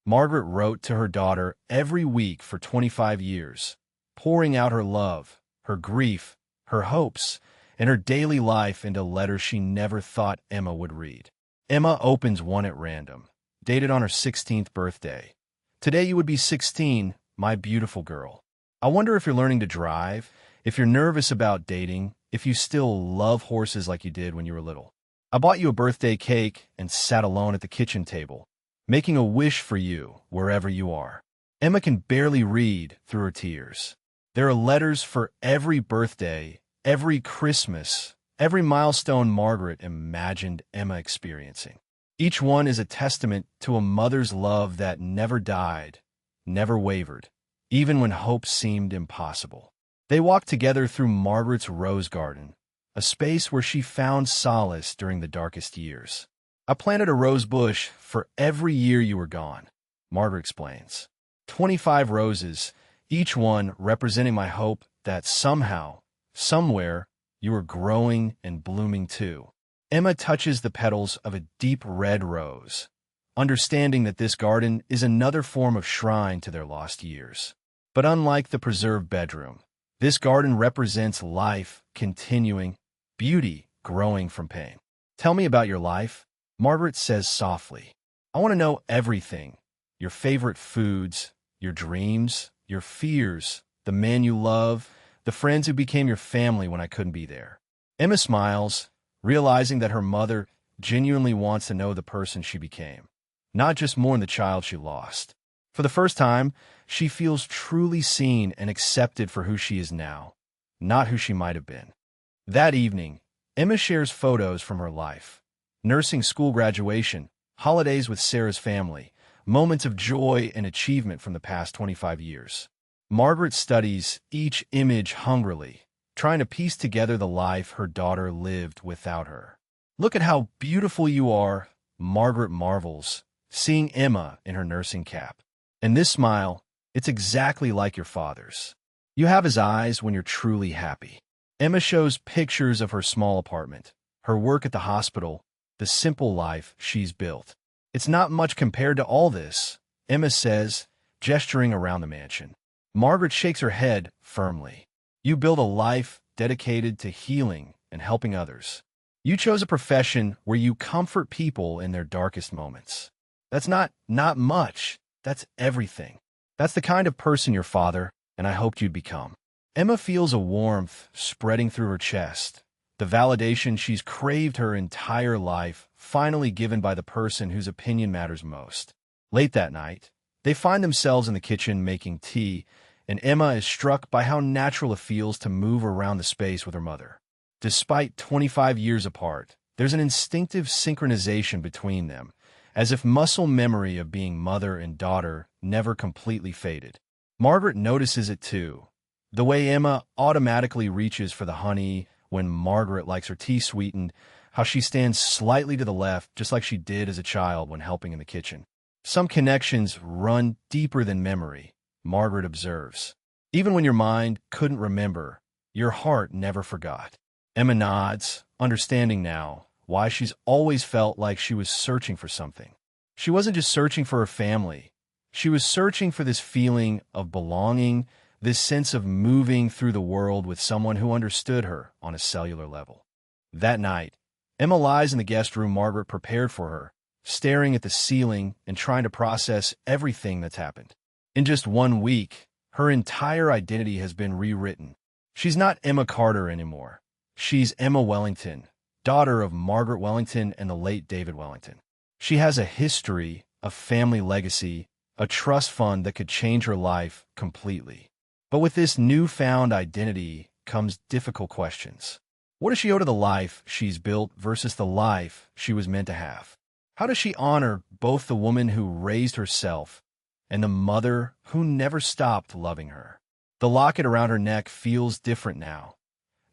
Margaret wrote to her daughter every week for 25 years, pouring out her love, her grief, her hopes, and her daily life into letters she never thought Emma would read. Emma opens one at random, dated on her 16th birthday. "Today you would be 16, my beautiful girl. I wonder if you're learning to drive, if you're nervous about dating, if you still love horses like you did when you were little. I bought you a birthday cake and sat alone at the kitchen table, making a wish for you wherever you are." Emma can barely read through her tears. There are letters for every birthday, every Christmas, every milestone Margaret imagined Emma experiencing. Each one is a testament to a mother's love that never died, never wavered, even when hope seemed impossible. They walked together through Margaret's rose garden, a space where she found solace during the darkest years. "I planted a rose bush for every year you were gone," Margaret explains. 25 roses, each one representing my hope that somehow, somewhere, you were growing and blooming too. Emma touches the petals of a deep red rose, understanding that this garden is another form of shrine to their lost years. But unlike the preserved bedroom, this garden represents life continuing, beauty growing from pain. "Tell me about your life," Margaret says softly. "I want to know everything. Your favorite foods, your dreams, your fears, the man you love, the friends who became your family when I couldn't be there." Emma smiles, realizing that her mother genuinely wants to know the person she became, not just mourn the child she lost. For the first time, she feels truly seen and accepted for who she is now, not who she might have been. That evening, Emma shares photos from her life. Nursing school graduation, holidays with Sarah's family, moments of joy and achievement from the past 25 years. Margaret studies each image hungrily, trying to piece together the life her daughter lived without her. "Look at how beautiful you are," Margaret marvels, seeing Emma in her nursing cap. "And this smile, it's exactly like your father's. You have his eyes when you're truly happy." Emma shows pictures of her small apartment, her work at the hospital, the simple life she's built. "It's not much compared to all this," Emma says, gesturing around the mansion. Margaret shakes her head firmly. "You build a life dedicated to healing and helping others. You chose a profession where you comfort people in their darkest moments. That's not much. That's everything. That's the kind of person your father and I hoped you'd become. Emma feels a warmth spreading through her chest, the validation she's craved her entire life, finally given by the person whose opinion matters most. Late that night, they find themselves in the kitchen making tea, and Emma is struck by how natural it feels to move around the space with her mother. Despite 25 years apart, there's an instinctive synchronization between them, as if muscle memory of being mother and daughter never completely faded. Margaret notices it too, the way Emma automatically reaches for the honey when Margaret likes her tea sweetened, how she stands slightly to the left just like she did as a child when helping in the kitchen. Some connections run deeper than memory, Margaret observes. Even when your mind couldn't remember, your heart never forgot. Emma nods, understanding now why she's always felt like she was searching for something. She wasn't just searching for her family. She was searching for this feeling of belonging, this sense of moving through the world with someone who understood her on a cellular level. That night, Emma lies in the guest room Margaret prepared for her, staring at the ceiling and trying to process everything that's happened. In just 1 week, her entire identity has been rewritten. She's not Emma Carter anymore. She's Emma Wellington, daughter of Margaret Wellington and the late David Wellington. She has a history, a family legacy, a trust fund that could change her life completely. But with this newfound identity comes difficult questions. What does she owe to the life she's built versus the life she was meant to have? How does she honor both the woman who raised herself and the mother who never stopped loving her? The locket around her neck feels different now.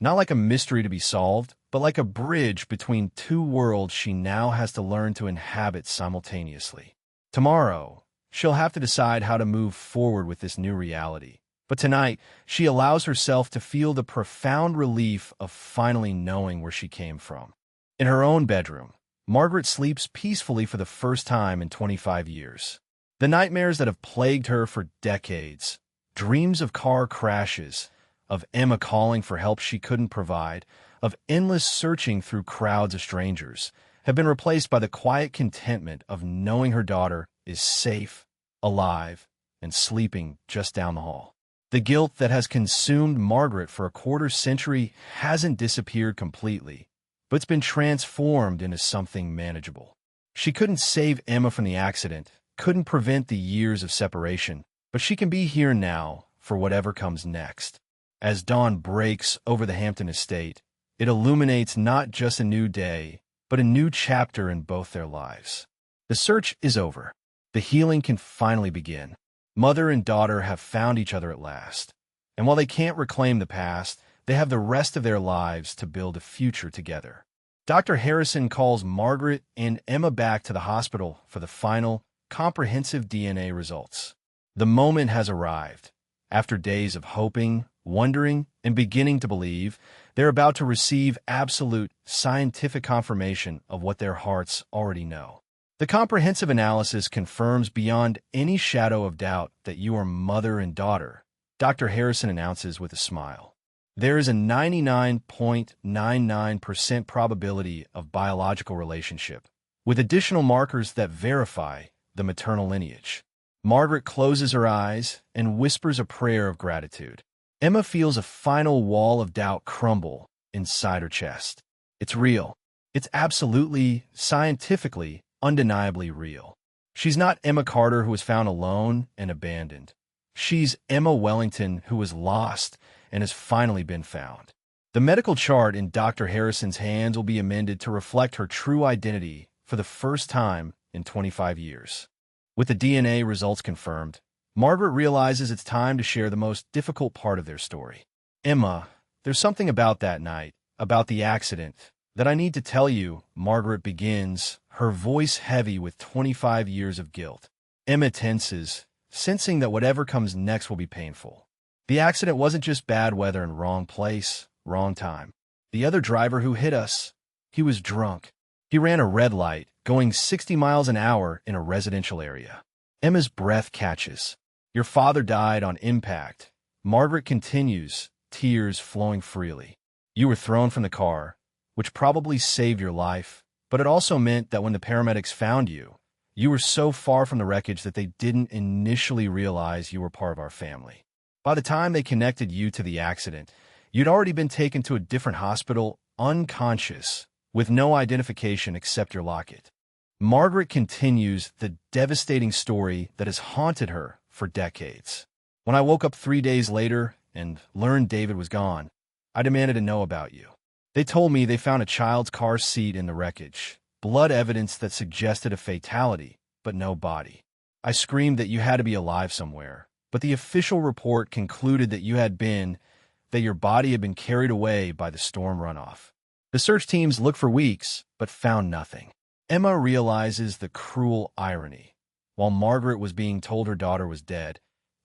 Not like a mystery to be solved, but like a bridge between two worlds she now has to learn to inhabit simultaneously. Tomorrow, she'll have to decide how to move forward with this new reality. But tonight, she allows herself to feel the profound relief of finally knowing where she came from. In her own bedroom, Margaret sleeps peacefully for the first time in 25 years. The nightmares that have plagued her for decades, dreams of car crashes, of Emma calling for help she couldn't provide, of endless searching through crowds of strangers, have been replaced by the quiet contentment of knowing her daughter is safe, alive, and sleeping just down the hall. The guilt that has consumed Margaret for a quarter-century hasn't disappeared completely, but it's been transformed into something manageable. She couldn't save Emma from the accident, couldn't prevent the years of separation, but she can be here now for whatever comes next. As dawn breaks over the Hampton estate, it illuminates not just a new day, but a new chapter in both their lives. The search is over. The healing can finally begin. Mother and daughter have found each other at last. And while they can't reclaim the past, they have the rest of their lives to build a future together. Dr. Harrison calls Margaret and Emma back to the hospital for the final, comprehensive DNA results. The moment has arrived. After days of hoping, wondering, and beginning to believe, they're about to receive absolute scientific confirmation of what their hearts already know. The comprehensive analysis confirms beyond any shadow of doubt that you are mother and daughter, Dr. Harrison announces with a smile. There is a 99.99% probability of biological relationship, with additional markers that verify the maternal lineage. Margaret closes her eyes and whispers a prayer of gratitude. Emma feels a final wall of doubt crumble inside her chest. It's real. It's absolutely, scientifically, undeniably real. She's not Emma Carter who was found alone and abandoned. She's Emma Wellington who was lost and has finally been found. The medical chart in Dr. Harrison's hands will be amended to reflect her true identity for the first time in 25 years. With the DNA results confirmed, Margaret realizes it's time to share the most difficult part of their story. Emma, there's something about that night, about the accident, that I need to tell you, Margaret begins, her voice heavy with 25 years of guilt. Emma tenses, sensing that whatever comes next will be painful. The accident wasn't just bad weather and wrong place, wrong time. The other driver who hit us, he was drunk. He ran a red light, going 60 miles an hour in a residential area. Emma's breath catches. Your father died on impact. Margaret continues, tears flowing freely. You were thrown from the car, which probably saved your life, but it also meant that when the paramedics found you, you were so far from the wreckage that they didn't initially realize you were part of our family. By the time they connected you to the accident, you'd already been taken to a different hospital, unconscious, with no identification except your locket. Margaret continues the devastating story that has haunted her for decades. When I woke up 3 days later and learned David was gone, I demanded to know about you. They told me they found a child's car seat in the wreckage, blood evidence that suggested a fatality, but no body. I screamed that you had to be alive somewhere, but the official report concluded that your body had been carried away by the storm runoff. The search teams looked for weeks, but found nothing. Emma realizes the cruel irony. While Margaret was being told her daughter was dead,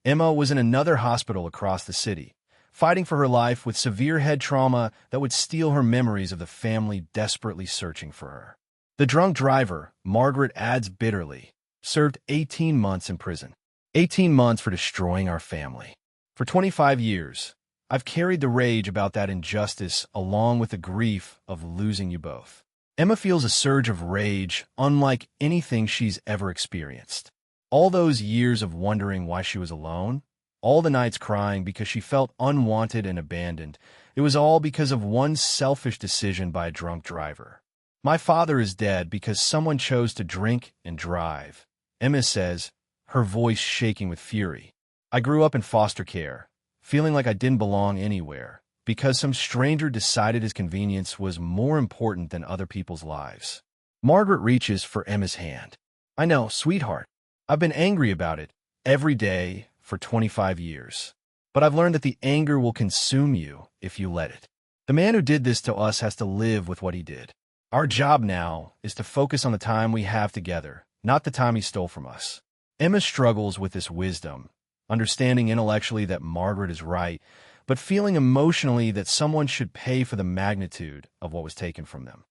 Emma was in another hospital across the city, fighting for her life with severe head trauma that would steal her memories of the family desperately searching for her. The drunk driver, Margaret adds bitterly, served 18 months in prison. 18 months for destroying our family. For 25 years, I've carried the rage about that injustice along with the grief of losing you both. Emma feels a surge of rage unlike anything she's ever experienced. All those years of wondering why she was alone, all the nights crying because she felt unwanted and abandoned, it was all because of one selfish decision by a drunk driver. My father is dead because someone chose to drink and drive, Emma says, her voice shaking with fury. I grew up in foster care, feeling like I didn't belong anywhere, because some stranger decided his convenience was more important than other people's lives. Margaret reaches for Emma's hand. I know, sweetheart. I've been angry about it every day for 25 years. But I've learned that the anger will consume you if you let it. The man who did this to us has to live with what he did. Our job now is to focus on the time we have together, not the time he stole from us. Emma struggles with this wisdom, understanding intellectually that Margaret is right, but feeling emotionally that someone should pay for the magnitude of what was taken from them.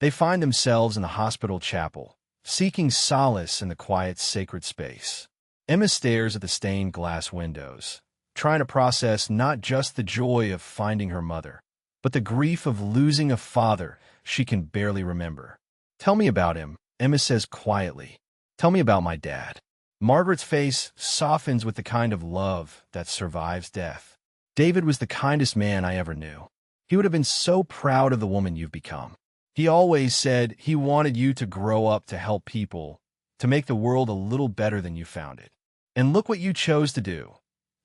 They find themselves in the hospital chapel, seeking solace in the quiet, sacred space. Emma stares at the stained glass windows, trying to process not just the joy of finding her mother, but the grief of losing a father she can barely remember. Tell me about him, Emma says quietly. Tell me about my dad. Margaret's face softens with the kind of love that survives death. David was the kindest man I ever knew. He would have been so proud of the woman you've become. He always said he wanted you to grow up to help people, to make the world a little better than you found it. And look what you chose to do.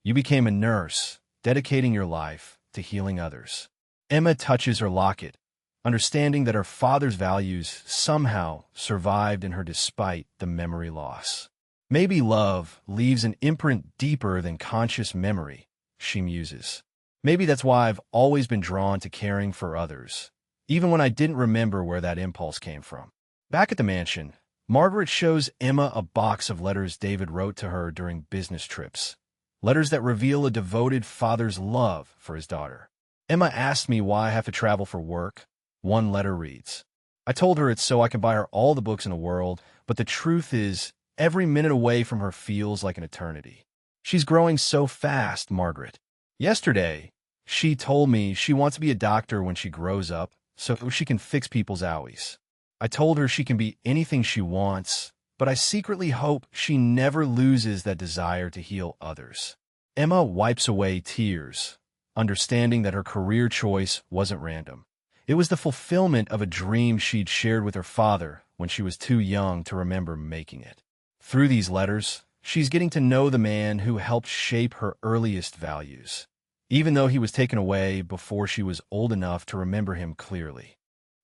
You became a nurse, dedicating your life to healing others. Emma touches her locket, understanding that her father's values somehow survived in her despite the memory loss. Maybe love leaves an imprint deeper than conscious memory, she muses. Maybe that's why I've always been drawn to caring for others, even when I didn't remember where that impulse came from. Back at the mansion, Margaret shows Emma a box of letters David wrote to her during business trips, letters that reveal a devoted father's love for his daughter. Emma asked me why I have to travel for work. One letter reads, I told her it's so I can buy her all the books in the world, but the truth is, every minute away from her feels like an eternity. She's growing so fast, Margaret. Yesterday, she told me she wants to be a doctor when she grows up, so she can fix people's owies. I told her she can be anything she wants, but I secretly hope she never loses that desire to heal others. Emma wipes away tears, understanding that her career choice wasn't random. It was the fulfillment of a dream she'd shared with her father when she was too young to remember making it. Through these letters, she's getting to know the man who helped shape her earliest values, even though he was taken away before she was old enough to remember him clearly.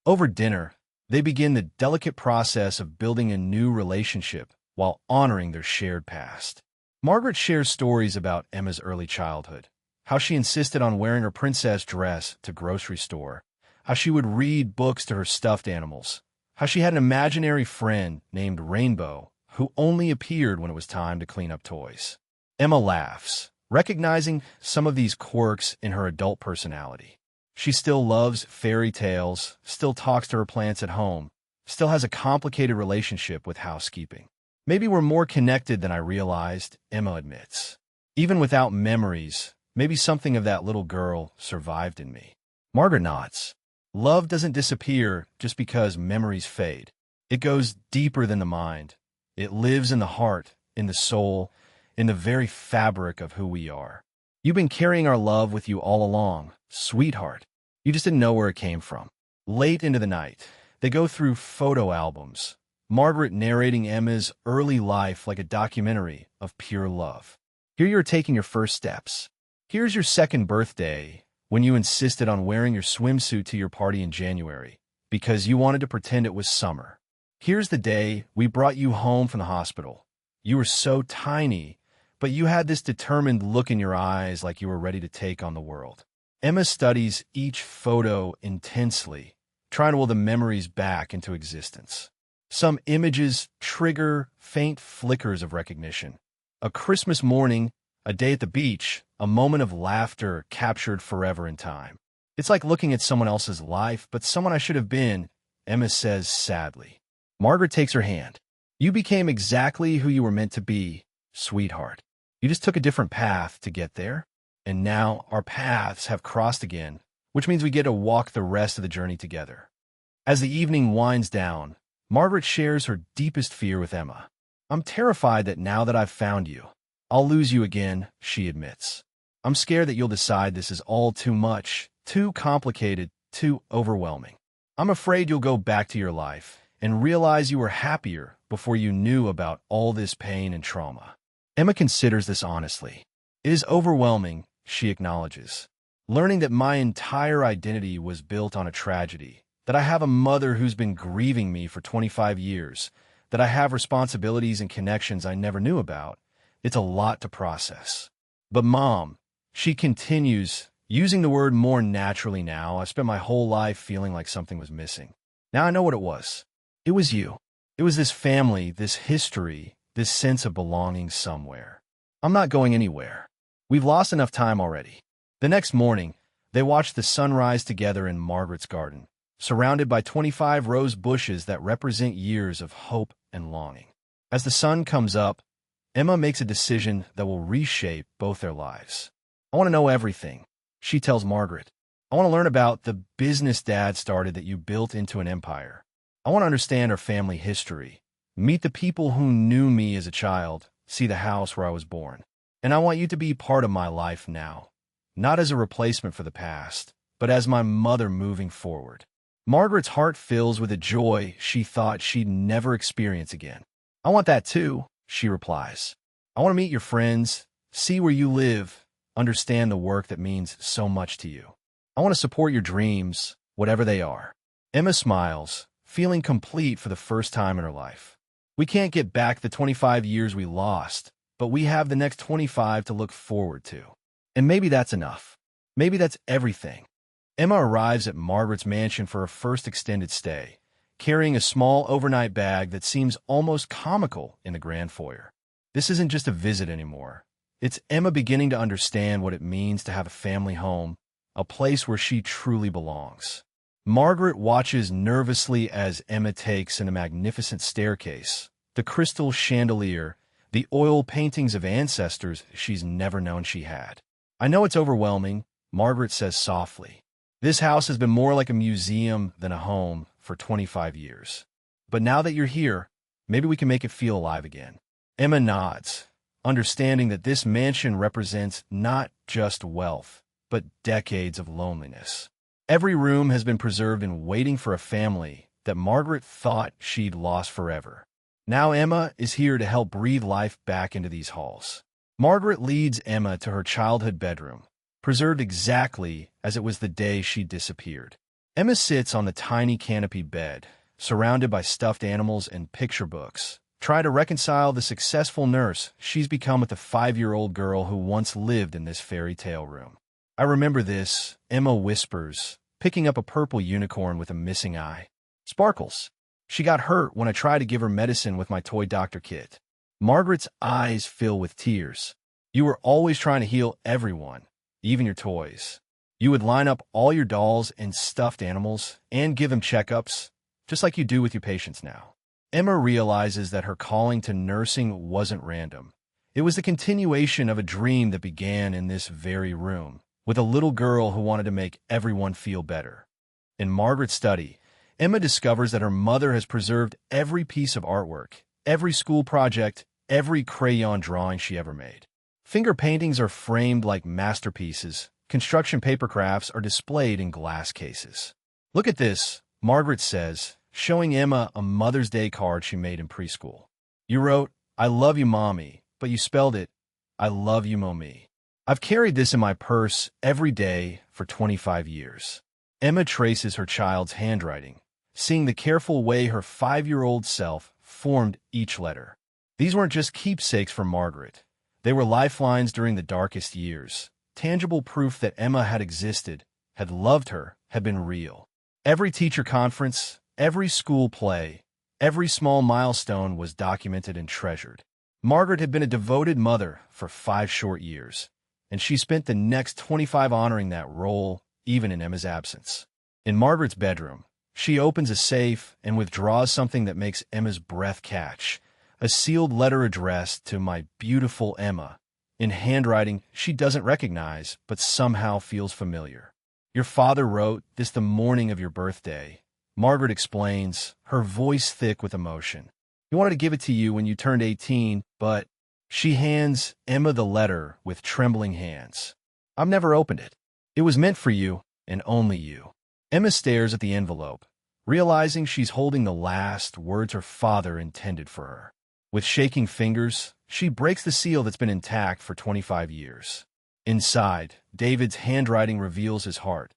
Over dinner, they begin the delicate process of building a new relationship while honoring their shared past. Margaret shares stories about Emma's early childhood, how she insisted on wearing her princess dress to grocery store, how she would read books to her stuffed animals, how she had an imaginary friend named Rainbow who only appeared when it was time to clean up toys. Emma laughs, recognizing some of these quirks in her adult personality. She still loves fairy tales, still talks to her plants at home, still has a complicated relationship with housekeeping. Maybe we're more connected than I realized, Emma admits. Even without memories, maybe something of that little girl survived in me. Margaret nods. Love doesn't disappear just because memories fade. It goes deeper than the mind. It lives in the heart, in the soul, in the very fabric of who we are. You've been carrying our love with you all along, sweetheart. You just didn't know where it came from. Late into the night, they go through photo albums, Margaret narrating Emma's early life like a documentary of pure love. Here you're taking your first steps. Here's your second birthday, when you insisted on wearing your swimsuit to your party in January, because you wanted to pretend it was summer. Here's the day we brought you home from the hospital. You were so tiny, but you had this determined look in your eyes like you were ready to take on the world. Emma studies each photo intensely, trying to will the memories back into existence. Some images trigger faint flickers of recognition. A Christmas morning, a day at the beach, a moment of laughter captured forever in time. It's like looking at someone else's life, but someone I should have been, Emma says sadly. Margaret takes her hand. You became exactly who you were meant to be, sweetheart. You just took a different path to get there, and now our paths have crossed again, which means we get to walk the rest of the journey together. As the evening winds down, Margaret shares her deepest fear with Emma. I'm terrified that now that I've found you, I'll lose you again, she admits. I'm scared that you'll decide this is all too much, too complicated, too overwhelming. I'm afraid you'll go back to your life and realize you were happier before you knew about all this pain and trauma. Emma considers this honestly. It is overwhelming, she acknowledges. Learning that my entire identity was built on a tragedy, that I have a mother who's been grieving me for 25 years, that I have responsibilities and connections I never knew about. It's a lot to process. But Mom, she continues, using the word more naturally now. I spent my whole life feeling like something was missing. Now I know what it was. It was you. It was this family, this history, this sense of belonging somewhere. I'm not going anywhere. We've lost enough time already. The next morning, they watched the sunrise together in Margaret's garden, surrounded by 25 rose bushes that represent years of hope and longing. As the sun comes up, Emma makes a decision that will reshape both their lives. I want to know everything, she tells Margaret. I want to learn about the business Dad started that you built into an empire. I want to understand our family history, meet the people who knew me as a child, see the house where I was born. And I want you to be part of my life now, not as a replacement for the past, but as my mother moving forward. Margaret's heart fills with a joy she thought she'd never experience again. I want that too, she replies. I want to meet your friends, see where you live, understand the work that means so much to you. I want to support your dreams, whatever they are. Emma smiles, feeling complete for the first time in her life. We can't get back the 25 years we lost, but we have the next 25 to look forward to. And maybe that's enough. Maybe that's everything. Emma arrives at Margaret's mansion for her first extended stay, carrying a small overnight bag that seems almost comical in the grand foyer. This isn't just a visit anymore. It's Emma beginning to understand what it means to have a family home, a place where she truly belongs. Margaret watches nervously as Emma takes in a magnificent staircase, the crystal chandelier, the oil paintings of ancestors she's never known she had. I know it's overwhelming, Margaret says softly. This house has been more like a museum than a home for 25 years. But now that you're here, maybe we can make it feel alive again. Emma nods, understanding that this mansion represents not just wealth, but decades of loneliness. Every room has been preserved in waiting for a family that Margaret thought she'd lost forever. Now Emma is here to help breathe life back into these halls. Margaret leads Emma to her childhood bedroom, preserved exactly as it was the day she disappeared. Emma sits on the tiny canopy bed, surrounded by stuffed animals and picture books, trying to reconcile the successful nurse she's become with the 5-year-old girl who once lived in this fairy tale room. I remember this, Emma whispers, picking up a purple unicorn with a missing eye. Sparkles. She got hurt when I tried to give her medicine with my toy doctor kit. Margaret's eyes fill with tears. You were always trying to heal everyone, even your toys. You would line up all your dolls and stuffed animals and give them checkups, just like you do with your patients now. Emma realizes that her calling to nursing wasn't random. It was the continuation of a dream that began in this very room, with a little girl who wanted to make everyone feel better. In Margaret's study, Emma discovers that her mother has preserved every piece of artwork, every school project, every crayon drawing she ever made. Finger paintings are framed like masterpieces. Construction paper crafts are displayed in glass cases. "Look at this," Margaret says, showing Emma a Mother's Day card she made in preschool. "You wrote, 'I love you, Mommy,' but you spelled it, 'I love you, Mommy.' I've carried this in my purse every day for 25 years." Emma traces her child's handwriting, seeing the careful way her 5-year-old self formed each letter. These weren't just keepsakes for Margaret. They were lifelines during the darkest years, tangible proof that Emma had existed, had loved her, had been real. Every teacher conference, every school play, every small milestone was documented and treasured. Margaret had been a devoted mother for 5 short years, and she spent the next 25 honoring that role, even in Emma's absence. In Margaret's bedroom, she opens a safe and withdraws something that makes Emma's breath catch, a sealed letter addressed to "My beautiful Emma," in handwriting she doesn't recognize but somehow feels familiar. "Your father wrote this the morning of your birthday," Margaret explains, her voice thick with emotion. "He wanted to give it to you when you turned 18, but—" She hands Emma the letter with trembling hands. "I've never opened it. It was meant for you, and only you." Emma stares at the envelope, realizing she's holding the last words her father intended for her. With shaking fingers, she breaks the seal that's been intact for 25 years. Inside, David's handwriting reveals his heart.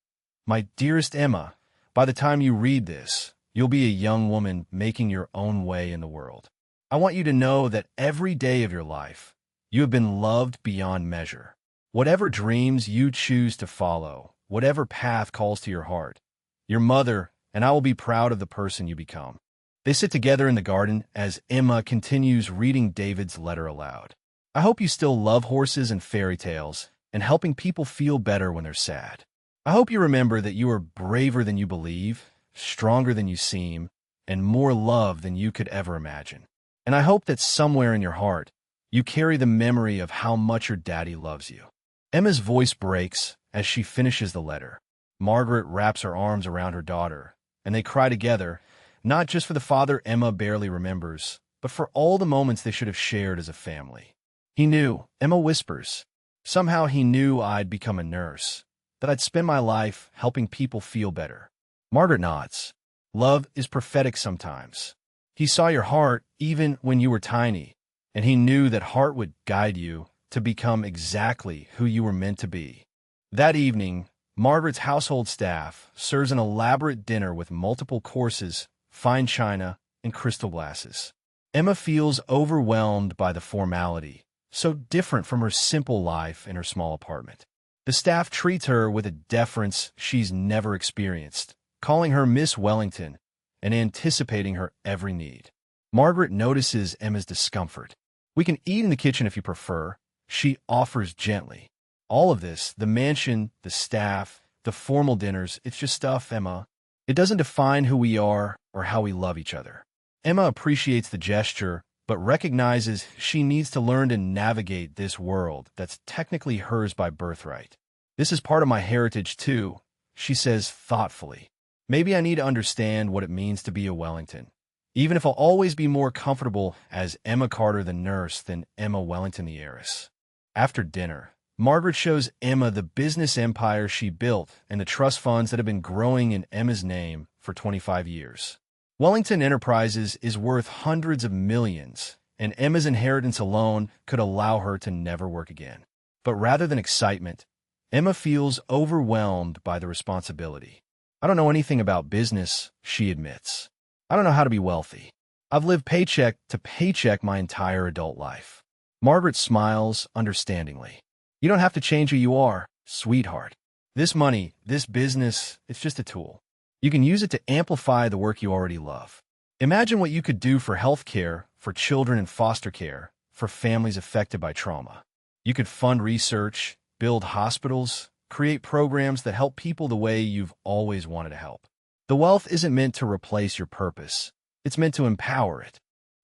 "My dearest Emma, by the time you read this, you'll be a young woman making your own way in the world. I want you to know that every day of your life, you have been loved beyond measure. Whatever dreams you choose to follow, whatever path calls to your heart, your mother and I will be proud of the person you become." They sit together in the garden as Emma continues reading David's letter aloud. "I hope you still love horses and fairy tales and helping people feel better when they're sad. I hope you remember that you are braver than you believe, stronger than you seem, and more loved than you could ever imagine. And I hope that somewhere in your heart, you carry the memory of how much your daddy loves you." Emma's voice breaks as she finishes the letter. Margaret wraps her arms around her daughter, and they cry together, not just for the father Emma barely remembers, but for all the moments they should have shared as a family. "He knew," Emma whispers. "Somehow he knew I'd become a nurse, that I'd spend my life helping people feel better." Margaret nods. "Love is prophetic sometimes. He saw your heart even when you were tiny, and he knew that heart would guide you to become exactly who you were meant to be." That evening, Margaret's household staff serves an elaborate dinner with multiple courses, fine china, and crystal glasses. Emma feels overwhelmed by the formality, so different from her simple life in her small apartment. The staff treats her with a deference she's never experienced, calling her Miss Wellington and anticipating her every need. Margaret notices Emma's discomfort. "We can eat in the kitchen if you prefer," she offers gently. "All of this, the mansion, the staff, the formal dinners, it's just stuff, Emma. It doesn't define who we are or how we love each other." Emma appreciates the gesture, but recognizes she needs to learn to navigate this world that's technically hers by birthright. "This is part of my heritage, too," she says thoughtfully. "Maybe I need to understand what it means to be a Wellington, even if I'll always be more comfortable as Emma Carter the nurse than Emma Wellington the heiress." After dinner, Margaret shows Emma the business empire she built and the trust funds that have been growing in Emma's name for 25 years. Wellington Enterprises is worth hundreds of millions, and Emma's inheritance alone could allow her to never work again. But rather than excitement, Emma feels overwhelmed by the responsibility. "I don't know anything about business," she admits. "I don't know how to be wealthy. I've lived paycheck to paycheck my entire adult life." Margaret smiles understandingly. "You don't have to change who you are, sweetheart. This money, this business, it's just a tool. You can use it to amplify the work you already love. Imagine what you could do for healthcare, for children in foster care, for families affected by trauma. You could fund research, build hospitals, create programs that help people the way you've always wanted to help. The wealth isn't meant to replace your purpose. It's meant to empower it."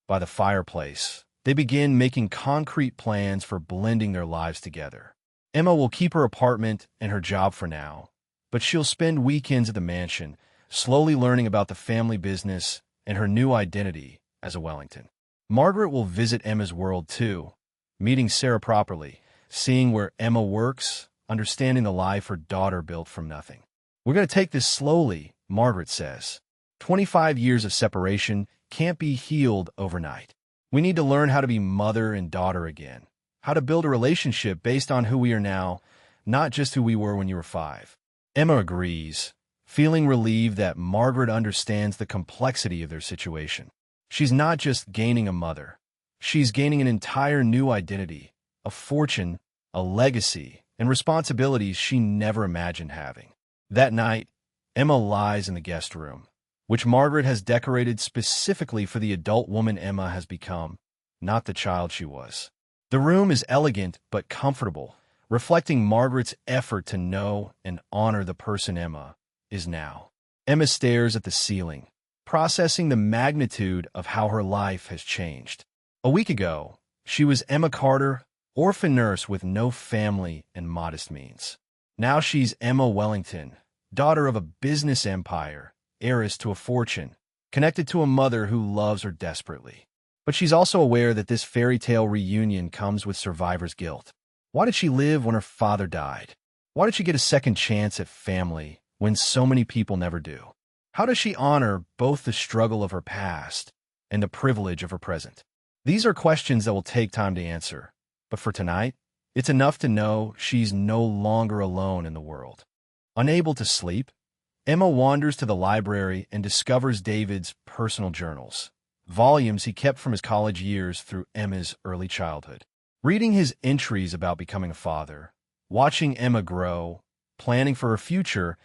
By the fireplace, they begin making concrete plans for blending their lives together. Emma will keep her apartment and her job for now, but she'll spend weekends at the mansion, slowly learning about the family business and her new identity as a Wellington. Margaret will visit Emma's world too, meeting Sarah properly, seeing where Emma works, understanding the life her daughter built from nothing. "We're going to take this slowly," Margaret says. 25 years of separation can't be healed overnight. We need to learn how to be mother and daughter again, how to build a relationship based on who we are now, not just who we were when you were 5. Emma agrees, feeling relieved that Margaret understands the complexity of their situation. She's not just gaining a mother. She's gaining an entire new identity, a fortune, a legacy, and responsibilities she never imagined having. That night, Emma lies in the guest room, which Margaret has decorated specifically for the adult woman Emma has become, not the child she was. The room is elegant but comfortable, reflecting Margaret's effort to know and honor the person Emma is now. Emma stares at the ceiling, processing the magnitude of how her life has changed. A week ago, she was Emma Carter, orphan nurse with no family and modest means. Now she's Emma Wellington, daughter of a business empire, heiress to a fortune, connected to a mother who loves her desperately. But she's also aware that this fairy tale reunion comes with survivor's guilt. Why did she live when her father died? Why did she get a second chance at family when so many people never do? How does she honor both the struggle of her past and the privilege of her present? These are questions that will take time to answer, but for tonight, it's enough to know she's no longer alone in the world. Unable to sleep, Emma wanders to the library and discovers David's personal journals, volumes he kept from his college years through Emma's early childhood. Reading his entries about becoming a father, watching Emma grow, planning for her future,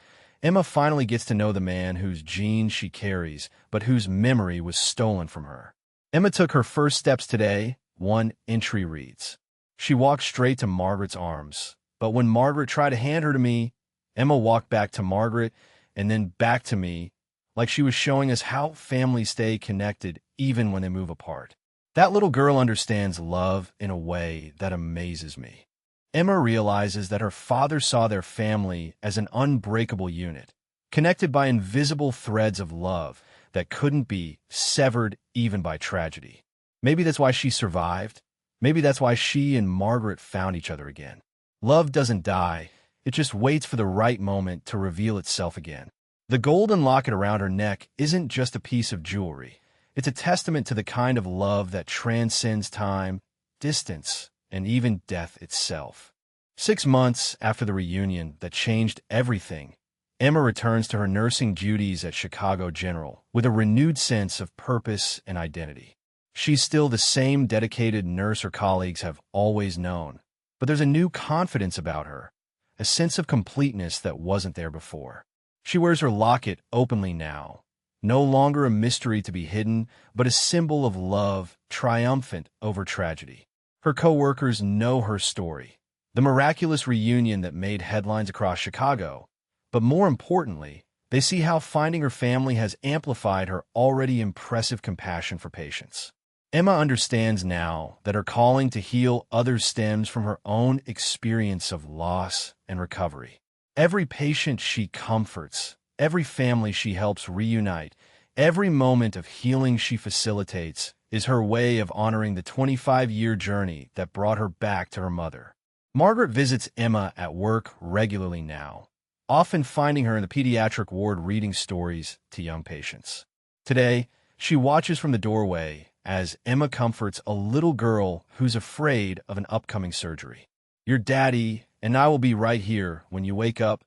Emma finally gets to know the man whose genes she carries, but whose memory was stolen from her. Emma took her first steps today, one entry reads. She walked straight to Margaret's arms, but when Margaret tried to hand her to me, Emma walked back to Margaret and then back to me, like she was showing us how families stay connected even when they move apart. That little girl understands love in a way that amazes me. Emma realizes that her father saw their family as an unbreakable unit, connected by invisible threads of love that couldn't be severed even by tragedy. Maybe that's why she survived. Maybe that's why she and Margaret found each other again. Love doesn't die. It just waits for the right moment to reveal itself again. The golden locket around her neck isn't just a piece of jewelry. It's a testament to the kind of love that transcends time, distance, and even death itself. 6 months after the reunion that changed everything, Emma returns to her nursing duties at Chicago General with a renewed sense of purpose and identity. She's still the same dedicated nurse her colleagues have always known, but there's a new confidence about her, a sense of completeness that wasn't there before. She wears her locket openly now, no longer a mystery to be hidden, but a symbol of love triumphant over tragedy. Her co-workers know her story, the miraculous reunion that made headlines across Chicago, but more importantly, they see how finding her family has amplified her already impressive compassion for patients. Emma understands now that her calling to heal others stems from her own experience of loss and recovery. Every patient she comforts, every family she helps reunite, every moment of healing she facilitates is her way of honoring the 25-year journey that brought her back to her mother. Margaret visits Emma at work regularly now, often finding her in the pediatric ward reading stories to young patients. Today, she watches from the doorway as Emma comforts a little girl who's afraid of an upcoming surgery. "Your daddy and I will be right here when you wake up,"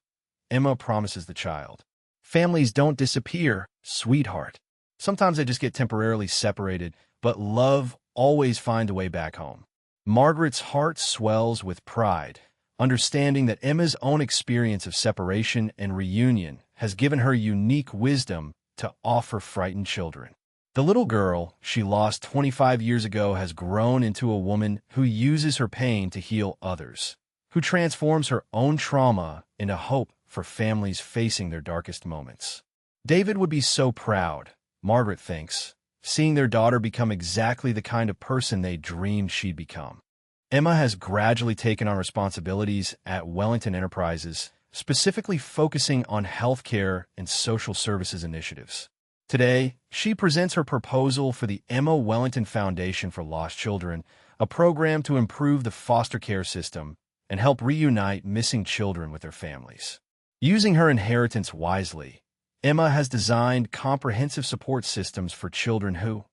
Emma promises the child. "Families don't disappear, sweetheart. Sometimes they just get temporarily separated, but love always finds a way back home." Margaret's heart swells with pride, understanding that Emma's own experience of separation and reunion has given her unique wisdom to offer frightened children. The little girl she lost 25 years ago has grown into a woman who uses her pain to heal others, who transforms her own trauma into hope for families facing their darkest moments. David would be so proud, Margaret thinks, seeing their daughter become exactly the kind of person they dreamed she'd become. Emma has gradually taken on responsibilities at Wellington Enterprises, specifically focusing on healthcare and social services initiatives. Today, she presents her proposal for the Emma Wellington Foundation for Lost Children, a program to improve the foster care system and help reunite missing children with their families. Using her inheritance wisely, Emma has designed comprehensive support systems for children who,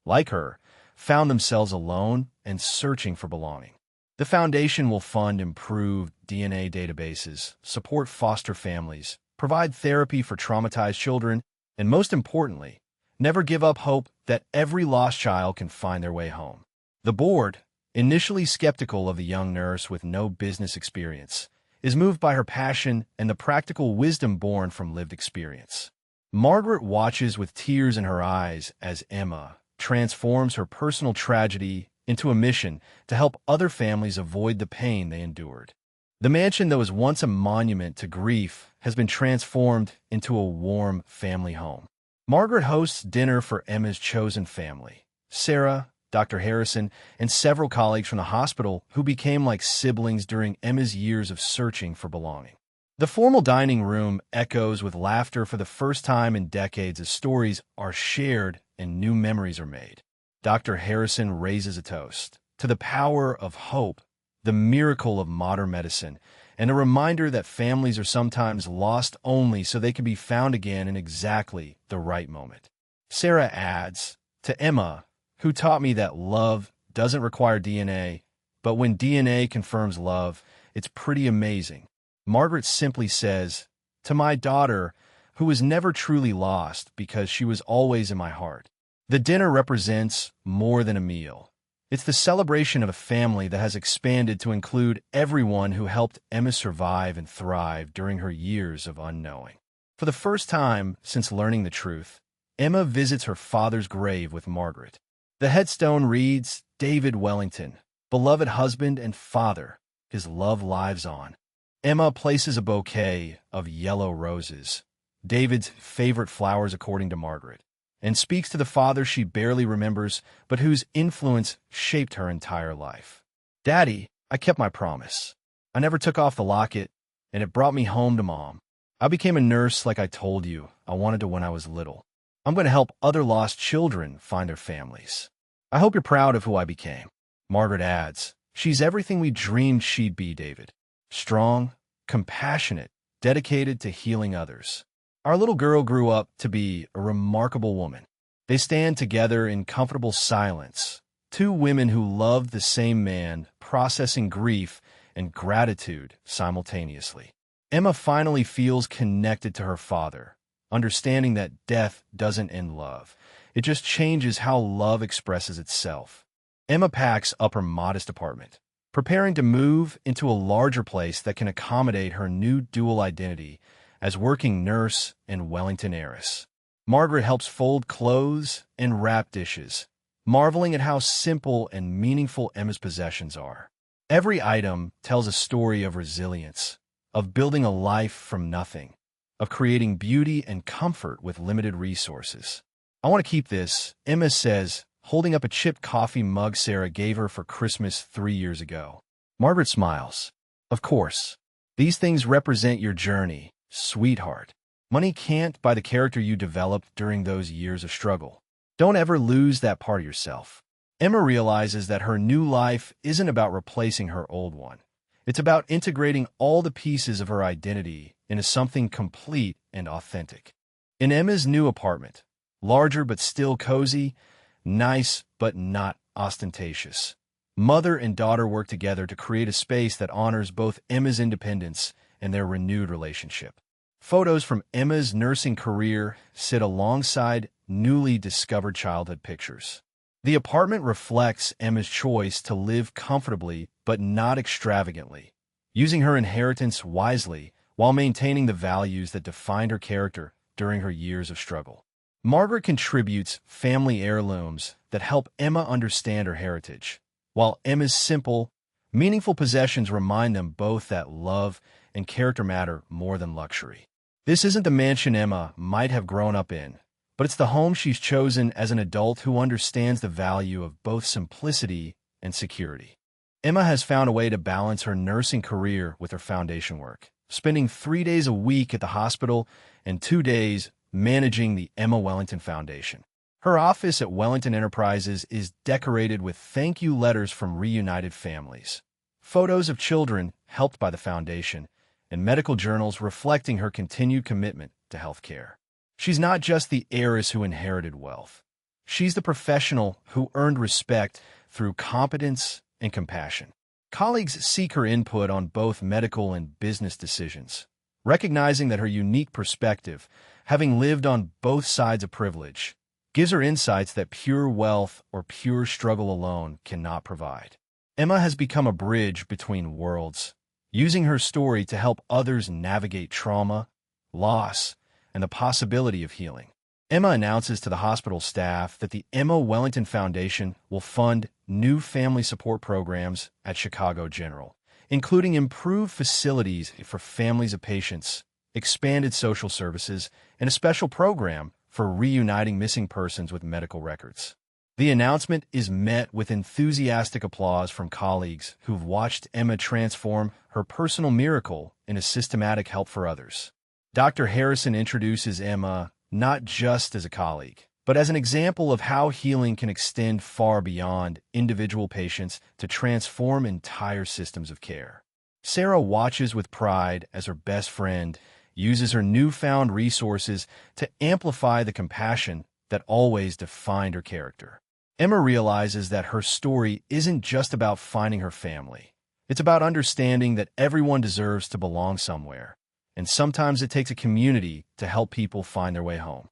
like her, found themselves alone and searching for belonging. The foundation will fund improved DNA databases, support foster families, provide therapy for traumatized children, and most importantly, never give up hope that every lost child can find their way home. The board, initially skeptical of the young nurse with no business experience, is moved by her passion and the practical wisdom born from lived experience. Margaret watches with tears in her eyes as Emma transforms her personal tragedy into a mission to help other families avoid the pain they endured. The mansion that was once a monument to grief has been transformed into a warm family home. Margaret hosts dinner for Emma's chosen family, Sarah, Dr. Harrison, and several colleagues from the hospital who became like siblings during Emma's years of searching for belonging. The formal dining room echoes with laughter for the first time in decades as stories are shared and new memories are made. Dr. Harrison raises a toast to the power of hope, the miracle of modern medicine, and a reminder that families are sometimes lost only so they can be found again in exactly the right moment. Sarah adds, to Emma, who taught me that love doesn't require DNA, but when DNA confirms love, it's pretty amazing. Margaret simply says, to my daughter, who was never truly lost because she was always in my heart. The dinner represents more than a meal. It's the celebration of a family that has expanded to include everyone who helped Emma survive and thrive during her years of unknowing. For the first time since learning the truth, Emma visits her father's grave with Margaret. The headstone reads, David Wellington, beloved husband and father, his love lives on. Emma places a bouquet of yellow roses, David's favorite flowers according to Margaret, and speaks to the father she barely remembers, but whose influence shaped her entire life. Daddy, I kept my promise. I never took off the locket, and it brought me home to Mom. I became a nurse like I told you I wanted to when I was little. I'm going to help other lost children find their families. I hope you're proud of who I became. Margaret adds, she's everything we dreamed she'd be, David. Strong, compassionate, dedicated to healing others. Our little girl grew up to be a remarkable woman. They stand together in comfortable silence, two women who loved the same man, processing grief and gratitude simultaneously. Emma finally feels connected to her father, understanding that death doesn't end love. It just changes how love expresses itself. Emma packs up her modest apartment, preparing to move into a larger place that can accommodate her new dual identity as working nurse and Wellington heiress. Margaret helps fold clothes and wrap dishes, marveling at how simple and meaningful Emma's possessions are. Every item tells a story of resilience, of building a life from nothing, of creating beauty and comfort with limited resources. I want to keep this, Emma says, holding up a chipped coffee mug Sarah gave her for Christmas 3 years ago. Margaret smiles. Of course. These things represent your journey, sweetheart. Money can't buy the character you developed during those years of struggle. Don't ever lose that part of yourself. Emma realizes that her new life isn't about replacing her old one. It's about integrating all the pieces of her identity into something complete and authentic. In Emma's new apartment, larger but still cozy, nice but not ostentatious, mother and daughter work together to create a space that honors both Emma's independence and their renewed relationship. Photos from Emma's nursing career sit alongside newly discovered childhood pictures. The apartment reflects Emma's choice to live comfortably but not extravagantly, using her inheritance wisely while maintaining the values that defined her character during her years of struggle. Margaret contributes family heirlooms that help Emma understand her heritage, while Emma's simple, meaningful possessions remind them both that love and character matter more than luxury. This isn't the mansion Emma might have grown up in, but it's the home she's chosen as an adult who understands the value of both simplicity and security. Emma has found a way to balance her nursing career with her foundation work, spending 3 days a week at the hospital and 2 days managing the Emma Wellington Foundation. Her office at Wellington Enterprises is decorated with thank you letters from reunited families, photos of children helped by the foundation, and medical journals reflecting her continued commitment to healthcare. She's not just the heiress who inherited wealth. She's the professional who earned respect through competence and compassion. Colleagues seek her input on both medical and business decisions, recognizing that her unique perspective, having lived on both sides of privilege, gives her insights that pure wealth or pure struggle alone cannot provide. Emma has become a bridge between worlds, using her story to help others navigate trauma, loss, and the possibility of healing. Emma announces to the hospital staff that the Emma Wellington Foundation will fund new family support programs at Chicago General, including improved facilities for families of patients, expanded social services, and a special program for reuniting missing persons with medical records. The announcement is met with enthusiastic applause from colleagues who've watched Emma transform her personal miracle into systematic help for others. Dr. Harrison introduces Emma not just as a colleague, but as an example of how healing can extend far beyond individual patients to transform entire systems of care. Sarah watches with pride as her best friend uses her newfound resources to amplify the compassion that always defined her character. Emma realizes that her story isn't just about finding her family. It's about understanding that everyone deserves to belong somewhere, and sometimes it takes a community to help people find their way home.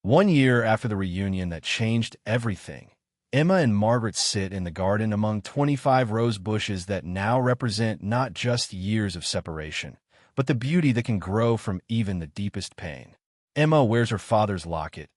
1 year after the reunion that changed everything, Emma and Margaret sit in the garden among 25 rose bushes that now represent not just years of separation, but the beauty that can grow from even the deepest pain. Emma wears her father's locket,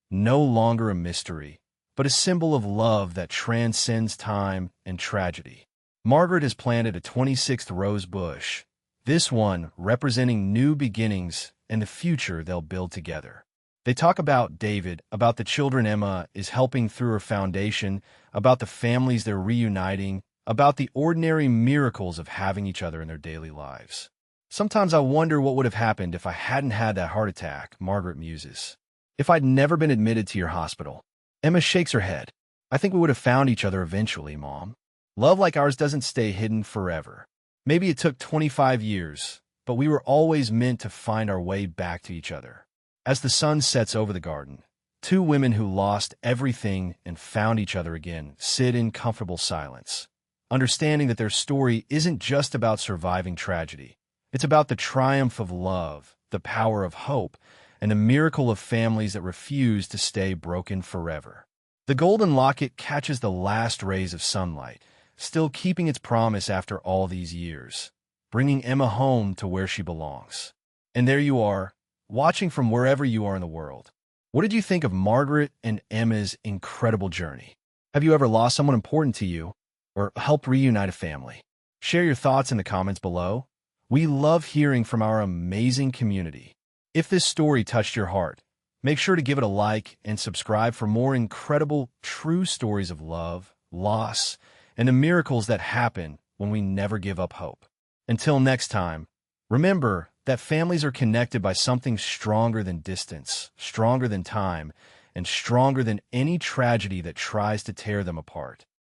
no longer a mystery, but a symbol of love that transcends time and tragedy. Margaret has planted a 26th rose bush, this one representing new beginnings and the future they'll build together. They talk about David, about the children Emma is helping through her foundation, about the families they're reuniting, about the ordinary miracles of having each other in their daily lives. Sometimes I wonder what would have happened if I hadn't had that heart attack, Margaret muses. If I'd never been admitted to your hospital. Emma shakes her head. I think we would have found each other eventually, Mom. Love like ours doesn't stay hidden forever. Maybe it took 25 years, but we were always meant to find our way back to each other. As the sun sets over the garden, two women who lost everything and found each other again sit in comfortable silence, understanding that their story isn't just about surviving tragedy. It's about the triumph of love, the power of hope, and the miracle of families that refuse to stay broken forever. The golden locket catches the last rays of sunlight, still keeping its promise after all these years, bringing Emma home to where she belongs. And there you are, watching from wherever you are in the world. What did you think of Margaret and Emma's incredible journey? Have you ever lost someone important to you or helped reunite a family? Share your thoughts in the comments below. We love hearing from our amazing community. If this story touched your heart, make sure to give it a like and subscribe for more incredible, true stories of love, loss, and the miracles that happen when we never give up hope. Until next time, remember that families are connected by something stronger than distance, stronger than time, and stronger than any tragedy that tries to tear them apart.